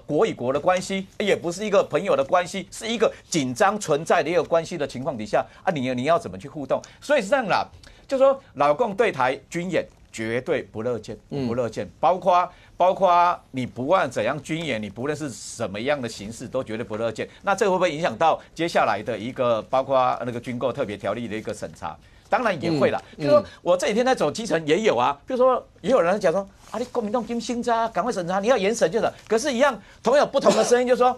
国与国的关系，也不是一个朋友的关系，是一个紧张存在的一个关系的情况底下啊，你要怎么去互动？所以是这样啦，就说老共对台军演绝对不乐见，包括你不管怎样军演，你不论是什么样的形式，都绝对不乐见。那这会不会影响到接下来的一个包括那个军购特别条例的一个审查？当然也会啦。比如说我这几天在走基层也有啊，比如说也有人讲说啊，你国民党金星渣，赶快审查，你要严审就是。可是，一样同样不同的声音，就说，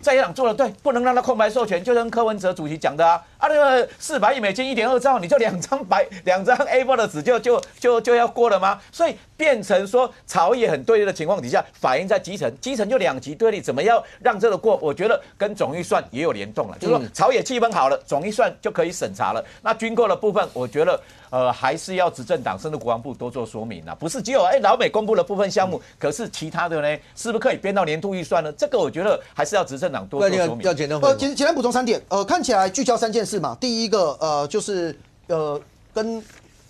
在野党做的对，不能让他空白授权，就跟柯文哲主席讲的啊，那个400亿美金1.2兆，你就两张 A4 的纸就要过了吗？所以变成说朝野很对立的情况底下，反映在基层就两极对立，怎么样让这个过？我觉得跟总预算也有联动了，就是说朝野气氛好了，总预算就可以审查了。那军购的部分，我觉得还是要执政党甚至国防部多做说明啊，不是只有老美公布了部分项目，可是其他的呢，是不是可以编到年度预算呢？这个我觉得还是要执政党多做说明。要简单简单补充3点，看起来聚焦3件事嘛。第一个就是跟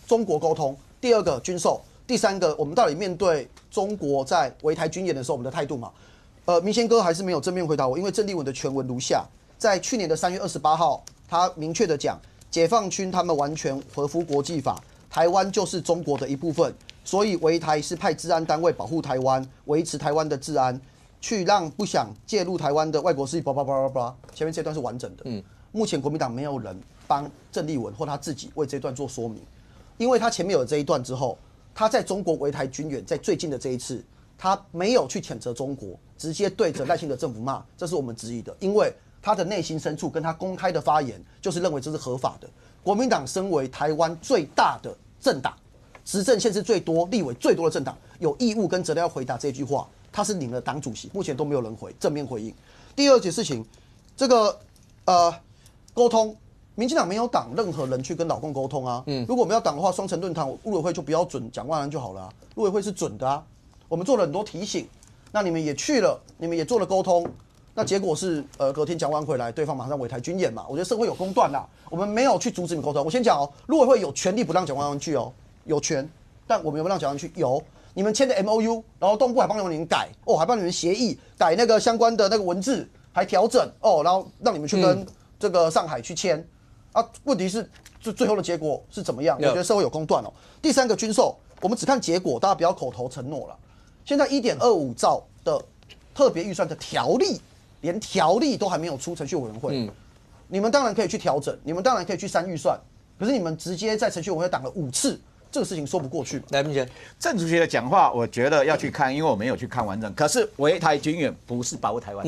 中国沟通，第二个军售，第三个我们到底面对中国在围台军演的时候我们的态度嘛？明贤哥还是没有正面回答我，因为郑丽文的全文如下，在去年的3月28号，他明确的讲，解放军他们完全合乎国际法，台湾就是中国的一部分，所以围台是派治安单位保护台湾，维持台湾的治安，去让不想介入台湾的外国势力叭叭叭叭叭。前面这段是完整的。目前国民党没有人帮郑丽文或他自己为这段做说明，因为他前面有这一段之后，他在中国围台军演，在最近的这一次，他没有去谴责中国，直接对着赖清德政府骂，这是我们质疑的，因为他的内心深处跟他公开的发言就是认为这是合法的。国民党身为台湾最大的政党，执政县市最多、立委最多的政党，有义务跟责任要回答这句话。他是领了党主席，目前都没有人正面回应。第二件事情，这个沟通，民进党没有挡任何人去跟老共沟通啊。如果我们要挡的话，双城论坛陆委会就不要准蒋万安就好了啊。陆委会是准的啊，我们做了很多提醒，那你们也去了，你们也做了沟通，那结果是隔天讲完回来，对方马上围台军演嘛。我觉得社会有公断啦，我们没有去阻止你沟通。我先讲哦，陆委会有权利不让蒋万安去哦，有权，但我们有没有让蒋万安去？有。你们签的 MOU， 然后动部还帮你们改哦，还帮你们协议改那个相关的那个文字，还调整哦，然后让你们去跟这个上海去签啊。问题是最后的结果是怎么样？我觉得社会有公断哦。第三个军售，我们只看结果，大家不要口头承诺了。现在1.25兆的特别预算的条例，连条例都还没有出程序委员会，你们当然可以去调整，你们当然可以去删预算，可是你们直接在程序委员会挡了5次。这个事情说不过去。来，明贤，郑主席的讲话，我觉得要去看，因为我没有去看完整。可是围台军演不是保护台湾，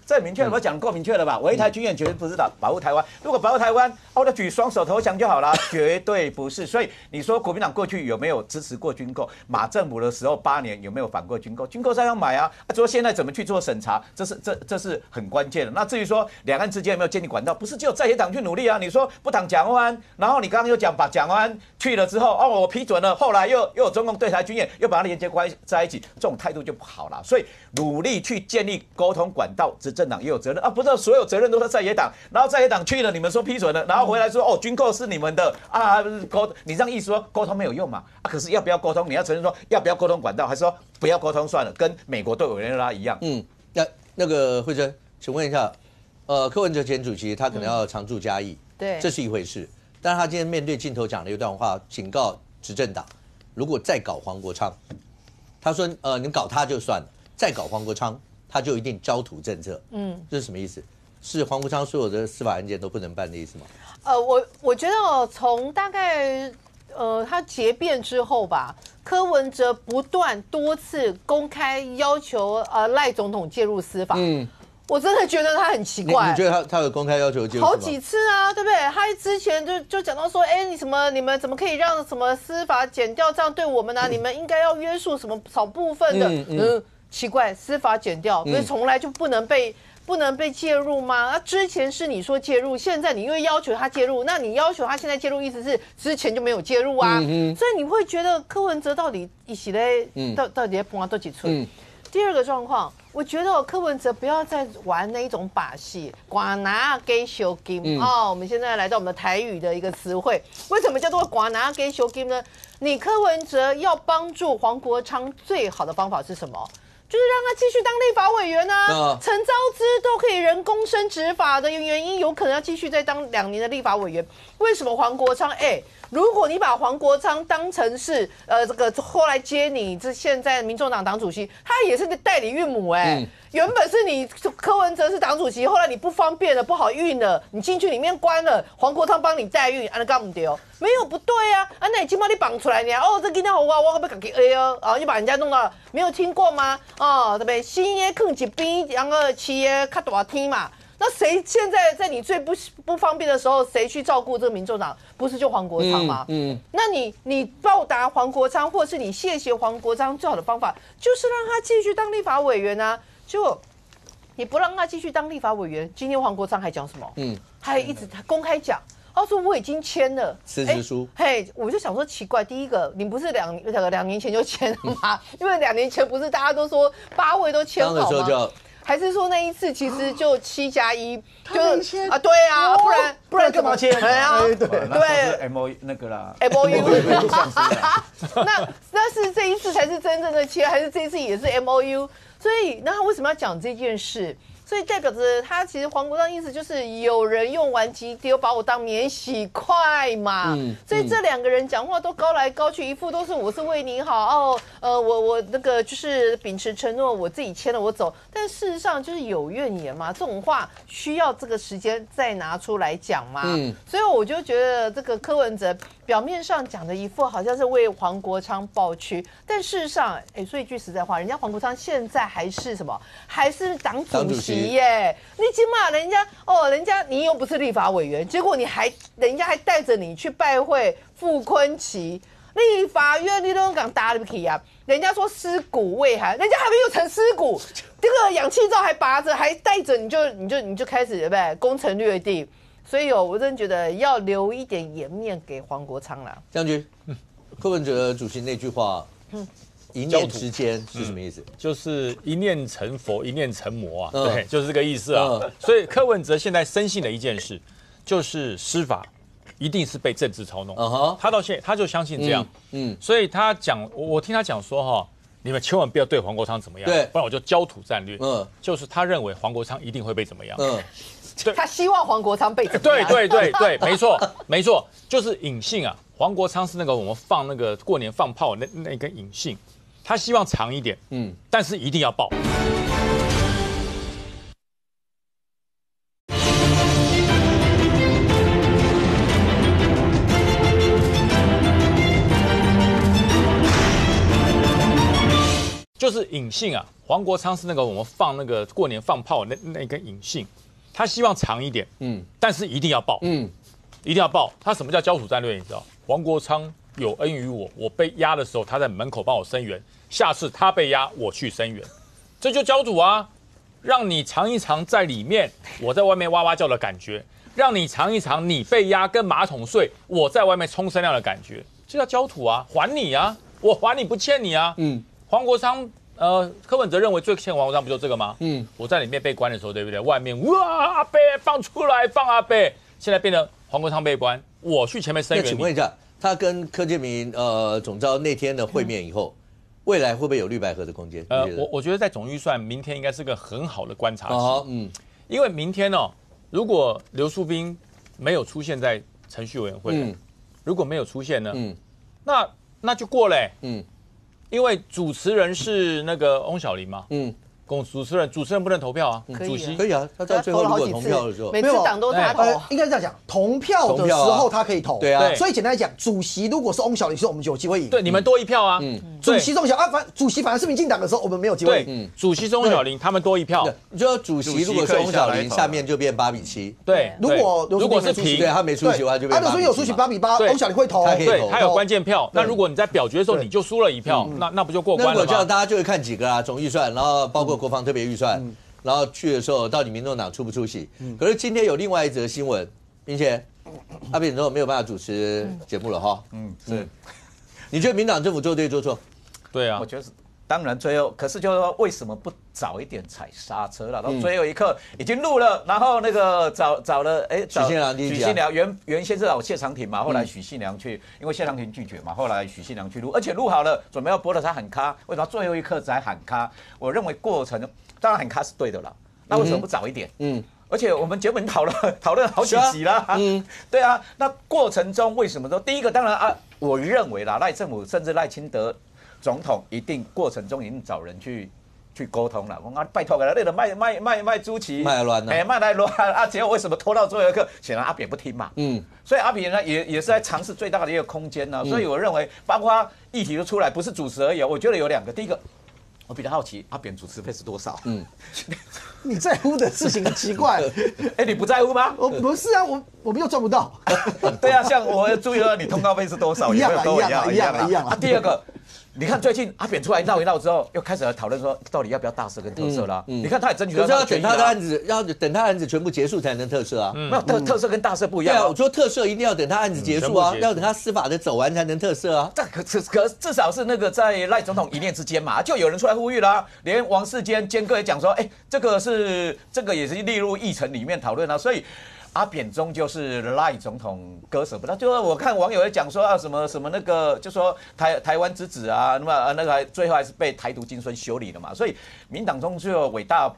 这很明确了，我讲得够明确了吧？围台军演绝对不是保护台湾。如果保护台湾，我就举双手投降就好了，绝对不是。所以你说国民党过去有没有支持过军购？马政府的时候8年有没有反过军购？军购照样买啊。说现在怎么去做审查，这是很关键的。那至于说两岸之间有没有建立管道，不是只有在野党去努力啊。你说不挡蒋万安，然后你刚刚又讲把蒋万安去了之后，我批准了，后来又有中共对台军演，又把它连接关在一起，这种态度就不好了。所以努力去建立沟通管道，执政党也有责任啊，不是所有责任都是在野党。然后在野党去了，你们说批准了，然后回来说军购是你们的啊，你这样意思说沟通没有用嘛？可是要不要沟通？你要承认说要不要沟通管道，还是说不要沟通算了？跟美国对委内瑞拉一样。那个慧珍，请问一下，柯文哲前主席他可能要常驻嘉义，对，这是一回事。但是他今天面对镜头讲了一段话，警告执政党，如果再搞黄国昌，他说你搞他就算了，再搞黄国昌，他就一定焦土政策。这是什么意思？是黄国昌所有的司法案件都不能办的意思吗？我觉得从大概他结辩之后吧，柯文哲不断多次公开要求赖总统介入司法。我真的觉得他很奇怪。你觉得他有公开要求介入？好几次啊，对不对？他之前就讲到说，你们怎么可以让什么司法检调这样对我们呢？你们应该要约束什么少部分的。奇怪，司法检调所以从来就不能被介入吗？那之前是你说介入，现在你又要求他介入，那你要求他现在介入，意思是之前就没有介入啊？所以你会觉得柯文哲到底一起嘞，到底在碰到多几寸？第二个状况，我觉得柯文哲不要再玩那一种把戏，寡拿给修金我们现在来到我们的台语的一个词汇，为什么叫做寡拿给修金呢？你柯文哲要帮助黄国昌最好的方法是什么？就是让他继续当立法委员啊，陈昭姿都可以人工升执法的原因，有可能要继续再当2年的立法委员。为什么黄国昌？如果你把黄国昌当成是这个后来接你这现在民众党党主席，他也是代理孕母原本是你柯文哲是党主席，后来你不方便了，不好运了，你进去里面关了，黄国昌帮你代孕，那干不对哦？没有不对啊，那你今把你绑出来呢？这今天好我会不会你把人家弄到没有听过吗？对不对？新耶坑一边，然后企业看大天嘛。那谁现在在你最不方便的时候，谁去照顾这个民众党？不是就黄国昌吗？那你报答黄国昌，或是你谢谢黄国昌，最好的方法就是让他继续当立法委员啊。结果你不让他继续当立法委员，今天黄国昌还讲什么？还一直公开讲，他说我已经签了辞职书。我就想说奇怪，第一个你不是两年前就签了吗？因为2年前不是大家都说8位都签好吗？还是说那一次其实就7+1，就是对啊，不然干嘛签？对，MOU 那个啦，MOU 那是这一次才是真正的签，还是这一次也是 MOU？ 所以那他为什么要讲这件事？所以代表着他其实黄国昌意思就是有人用完即丢，把我当免洗筷嘛。所以这2个人讲话都高来高去，一副都是我是为你好我那个就是秉持承诺，我自己签了我走。但事实上就是有怨言嘛，这种话需要这个时间再拿出来讲嘛。所以我就觉得这个柯文哲表面上讲的一副好像是为黄国昌抱屈，但事实上，说一句实在话，人家黄国昌现在还是什么？还是党主席耶！你起码人家你又不是立法委员，结果人家还带着你去拜会傅崐萁，立法院你都敢打入去啊！人家说尸骨未寒，人家还没有成尸骨，这个氧气罩还拔着，还带着你就开始对不对？攻城略地。所以我真的觉得要留一点颜面给黄国昌啦。将军，柯文哲主席那句话，一念之间是什么意思？就是一念成佛，一念成魔啊，对，就是这个意思啊。所以柯文哲现在深信的一件事，就是司法一定是被政治操弄。他到现在他就相信这样，所以他讲，我听他讲说哈，你们千万不要对黄国昌怎么样，对，不然我就焦土战略。就是他认为黄国昌一定会被怎么样。他希望黄国昌被怎么样？对，没错，就是隐性啊。黄国昌是那个我们放那个过年放炮那根隐性，他希望长一点，但是一定要爆。就是隐性啊，黄国昌是那个我们放那个过年放炮那根隐性，他希望长一点，但是一定要爆，一定要爆。他什么叫焦土战略？你知道？黄国昌有恩于我，我被压的时候他在门口帮我声援，下次他被压我去声援，这就焦土啊！让你尝一尝在里面我在外面哇哇叫的感觉，让你尝一尝你被压跟马桶睡我在外面冲声量的感觉，这叫焦土啊！还你啊！我还你不欠你啊！黄国昌，柯文哲认为最欠黄国昌不就这个吗？我在里面被关的时候，对不对？外面哇阿伯放出来放阿伯，现在变成黄国昌被关，我去前面声援。请问一下，他跟柯建铭总召那天的会面以后，未来会不会有绿白合的空间？我觉得在总预算明天应该是个很好的观察期。因为明天如果刘淑彬没有出现在程序委员会，如果没有出现呢，那就过嘞。因为主持人是那个翁小玲嘛，主持人不能投票啊，主席可以啊，他在最后如果投票的时候，每次党都他投，应该是这样讲，投票的时候他可以投，对啊，所以简单来讲，主席如果是翁小玲，我们就有机会赢，对，你们多一票啊，主席是翁小玲主席反而是民进党的时候，我们没有机会赢，主席是翁小玲，他们多一票，你说主席如果是翁小玲，下面就变8-7，对，如果是平，对他没出席的话就变8-7，刘淑彬有出席8-8，翁小玲会投，对，他有关键票，那如果你在表决的时候你就输了一票，那不就过关了吗？那我这样大家就会看几个啊，总预算，然后包括国防特别预算。然后去的时候，到底民众党出不出席？可是今天有另外一则新闻，并且阿扁之后没有办法主持节目了哈。是。你觉得民党政府做对做错？对啊，我觉得是。当然最后，可是就是说，为什么不早一点踩刹车了？到最后一刻已经录了，然后那个找了许信良原先是找谢长廷嘛，后来许信良去，因为谢长廷拒绝嘛，后来许信良去录，而且录好了，准备要播了才喊卡，为什么最后一刻才喊卡？我认为过程当然喊卡是对的啦，那为什么不早一点？而且我们节目讨论好几集啦，对啊，那过程中为什么说第一个当然啊，我认为啦，赖政府甚至赖清德总统一定过程中一定找人去沟通了。我讲拜托给他那个卖朱旗，卖乱了，卖来乱啊！结果为什么拖到最后一刻？显然阿扁不听嘛。所以阿扁呢也是在尝试最大的一个空间呢。所以我认为，包括议题都出来，不是主持而已。我觉得有2个，第一个。我比较好奇，阿扁主持费是多少？你在乎的事情很奇怪。你不在乎吗？我不是啊，我们又赚不到。对啊，像我注意到你通告费是多少？一样啊。第二个，你看最近阿扁出来闹一闹之后，又开始来讨论说，到底要不要大赦跟特赦啦？你看他也争取到，可是要等他的案子，要等他案子全部结束才能特赦啊。没有特赦跟大赦不一样。对啊，我说特赦一定要等他案子结束啊，要等他司法的走完才能特赦啊。可至少是那个在赖总统一念之间嘛，就有人出来呼吁啦，连王世坚哥也讲说，这个也是列入议程里面讨论啊，所以。阿扁终究是赖总统割舍不到，就是我看网友也讲说啊，什么那个，就说台湾之子啊，那么那个最后还是被台独金孙修理了嘛，所以民党中就伟大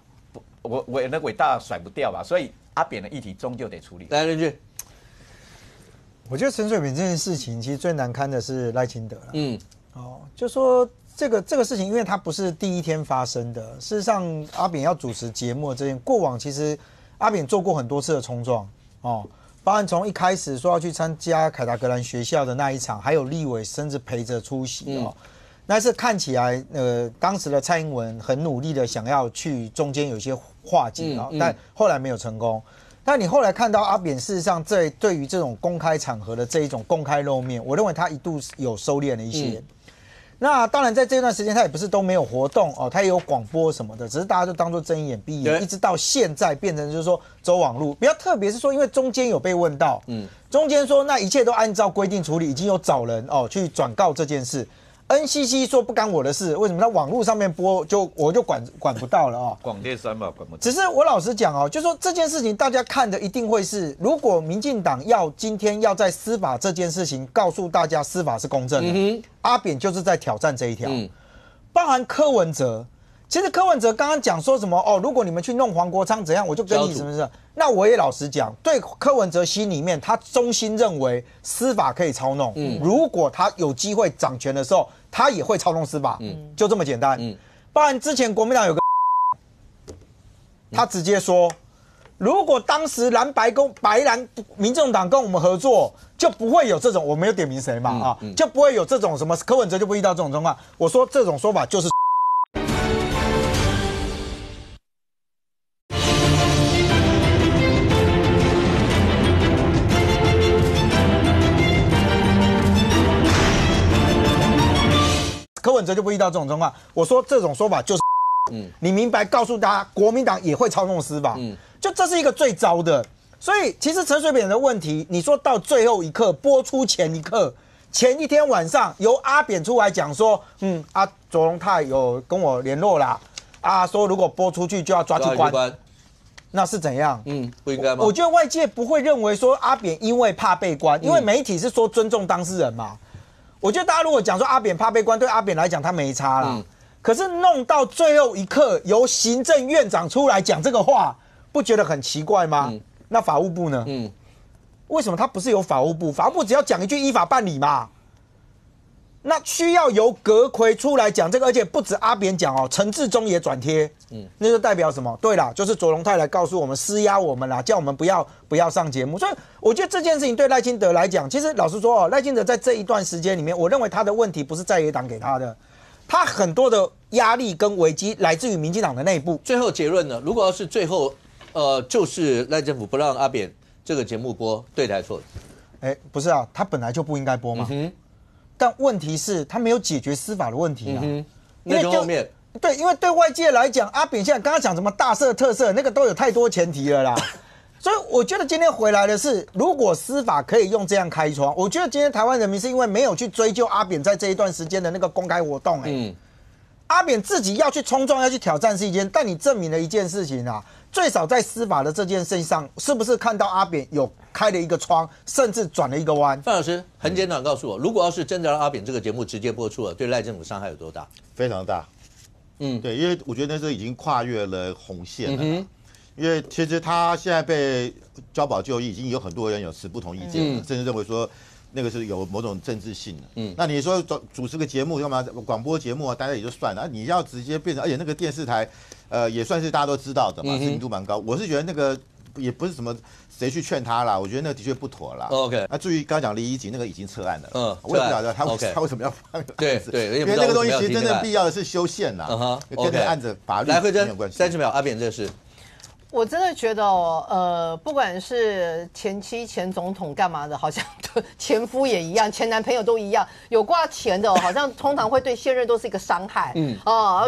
甩不掉吧，所以阿扁的议题终究得处理。来，任俊，我觉得陈水扁这件事情其实最难堪的是赖清德了。就说这个事情，因为它不是第一天发生的，事实上阿扁要主持节目这件，过往其实。阿扁做过很多次的冲撞包含从一开始说要去参加凯达格兰学校的那一场，还有立委甚至陪着出席那是看起来当时的蔡英文很努力的想要去中间有一些化解但后来没有成功。但你后来看到阿扁事实上对于这种公开场合的这一种公开露面，我认为他一度有收敛了一些。那当然，在这段时间他也不是都没有活动他也有广播什么的，只是大家就当作睁一眼闭一眼，一直到现在变成就是说走网路。比较特别是说，因为中间有被问到，中间说那一切都按照规定处理，已经有找人去转告这件事， NCC 说不干我的事，为什么？他网络上面播我就管不到了哦。广电三宝管不到。只是我老实讲哦，就说这件事情大家看的一定会是，如果民进党今天要在司法这件事情告诉大家司法是公正的，阿扁就是在挑战这一条，包含柯文哲。其实柯文哲刚刚讲说什么哦，如果你们去弄黄国昌怎样，我就跟你什么事。那我也老实讲，对柯文哲心里面，他衷心认为司法可以操弄。如果他有机会掌权的时候，他也会操弄司法。就这么简单。包含之前国民党有个，他直接说，如果当时白蓝民众党跟我们合作，就不会有这种，我没有点名谁嘛就不会有这种什么柯文哲就不遇到这种状况。我说这种说法就是。柯文哲就不遇到这种状况，我说这种说法就是，你明白告诉大家，国民党也会操弄司法，就这是一个最糟的。所以其实陈水扁的问题，你说到最后一刻播出前一刻，前一天晚上由阿扁出来讲说，卓荣泰有跟我联络啦，说如果播出去就要抓去关，那是怎样？不应该吗？我觉得外界不会认为说阿扁因为怕被关，因为媒体是说尊重当事人嘛。我觉得大家如果讲说阿扁怕被关，对阿扁来讲他没差啦。可是弄到最后一刻，由行政院长出来讲这个话，不觉得很奇怪吗？那法务部呢？为什么他不是由法务部？法务部只要讲一句依法办理嘛。那需要由阁揆出来讲这个，而且不止阿扁讲哦，陈致中也转贴。那就代表什么？对啦，就是卓荣泰来告诉我们施压我们啦，叫我们不要上节目。所以我觉得这件事情对赖清德来讲，其实老实说哦，赖清德在这一段时间里面，我认为他的问题不是在野党给他的，他很多的压力跟危机来自于民进党的内部。最后结论呢？如果要是最后就是赖政府不让阿扁这个节目播，对还是错的？不是啊，他本来就不应该播嘛。但问题是，他没有解决司法的问题啊。那就后面。对，因为对外界来讲，阿扁现在刚刚讲什么大赦特赦，那个都有太多前提了啦。所以我觉得今天回来的是，如果司法可以用这样开窗，我觉得今天台湾人民是因为没有去追究阿扁在这一段时间的那个公开活动。阿扁自己要去冲撞、要去挑战是一件，但你证明了一件事情啊，最少在司法的这件事情上，是不是看到阿扁有开了一个窗，甚至转了一个弯？范老师很简短告诉我，如果要是真的让阿扁这个节目直接播出了，对赖政府伤害有多大？非常大。对，因为我觉得那时候已经跨越了红线了。因为其实他现在被交保就医，已经有很多人有持不同意见了，甚至认为说那个是有某种政治性的。那你说主持个节目干嘛？广播节目啊，大家也就算了。你要直接变成，而且那个电视台，也算是大家都知道的嘛，知名度蛮高。我是觉得那个也不是什么谁去劝他啦，我觉得那个的确不妥啦。OK， 那至于刚刚讲李怡瑾那个已经撤案了，我也不晓得他为什么要放。对，因为那个东西其实真正必要的是修宪啦，跟那按着法律来慧珍没有关系。30秒，阿扁这事。我真的觉得不管是前妻、前总统干嘛的，好像前夫也一样，前男朋友都一样，有挂钱的好像通常会对现任都是一个伤害。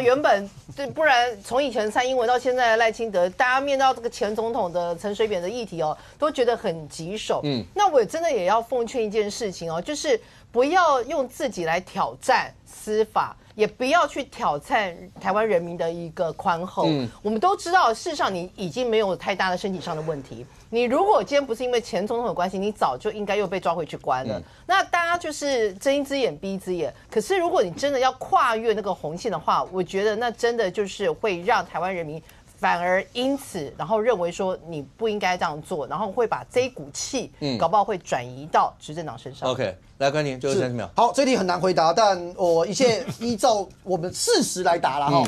原本不然从以前蔡英文到现在的赖清德，大家面到这个前总统的陈水扁的议题都觉得很棘手。那我真的也要奉劝一件事情就是不要用自己来挑战司法。也不要去挑战台湾人民的一个宽厚。我们都知道，事实上你已经没有太大的身体上的问题。你如果今天不是因为前总统的关系，你早就应该又被抓回去关了。那大家就是睁一只眼闭一只眼。可是如果你真的要跨越那个红线的话，我觉得那真的就是会让台湾人民反而因此，然后认为说你不应该这样做，然后会把这一股气，搞不好会转移到执政党身上。OK， 来关宁，就是30秒。好，这题很难回答，但我一切依照我们事实来答啦哈。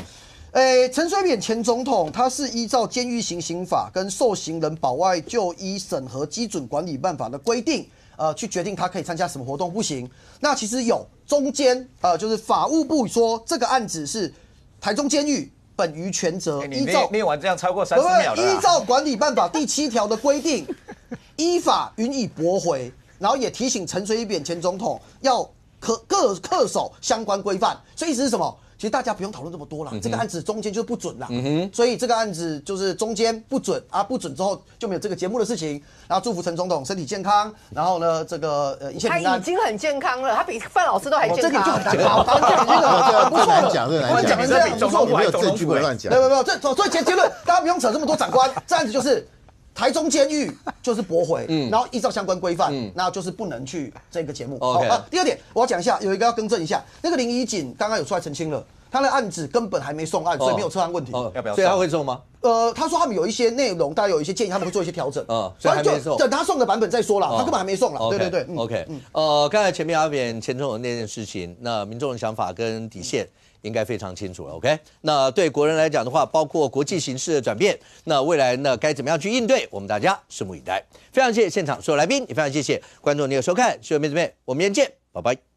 陈水扁前总统他是依照监狱行刑法跟受刑人保外就医审核基准管理办法的规定，去决定他可以参加什么活动不行。那其实有中间就是法务部说这个案子是台中监狱。本于全责，依照念完这样超过30秒了。依照管理办法第7条的规定，依法予以驳回，然后也提醒陈水扁前总统要恪守相关规范。所以意思是什么？其实大家不用讨论这么多啦，这个案子中间就是不准啦，所以这个案子就是中间不准啊，不准之后就没有这个节目的事情。然后祝福陈总统身体健康，然后呢，这个一切平安。他已经很健康了，他比范老师都还健康。这点就很难搞，这个不错了，讲这讲成这样不错，没有证据不能乱讲。没有，所以结论大家不用扯这么多，长官，这案子就是台中监狱就是驳回，然后依照相关规范，那就是不能去这个节目。第二点我要讲一下，有一个要更正一下，那个林怡锦刚刚有出来澄清了。他的案子根本还没送案，所以没有撤案问题。要不要？所以他会送吗？他说他们有一些内容，大家有一些建议，他们会做一些调整。所以还没送。等他送的版本再说啦，他根本还没送啦。对。OK。刚才前面阿扁前总统那件事情，那民众的想法跟底线应该非常清楚了。OK。那对国人来讲的话，包括国际形势的转变，那未来呢该怎么样去应对，我们大家拭目以待。非常谢谢现场所有来宾，也非常谢谢观众您的收看，谢谢妹子们，我们明天见，拜拜。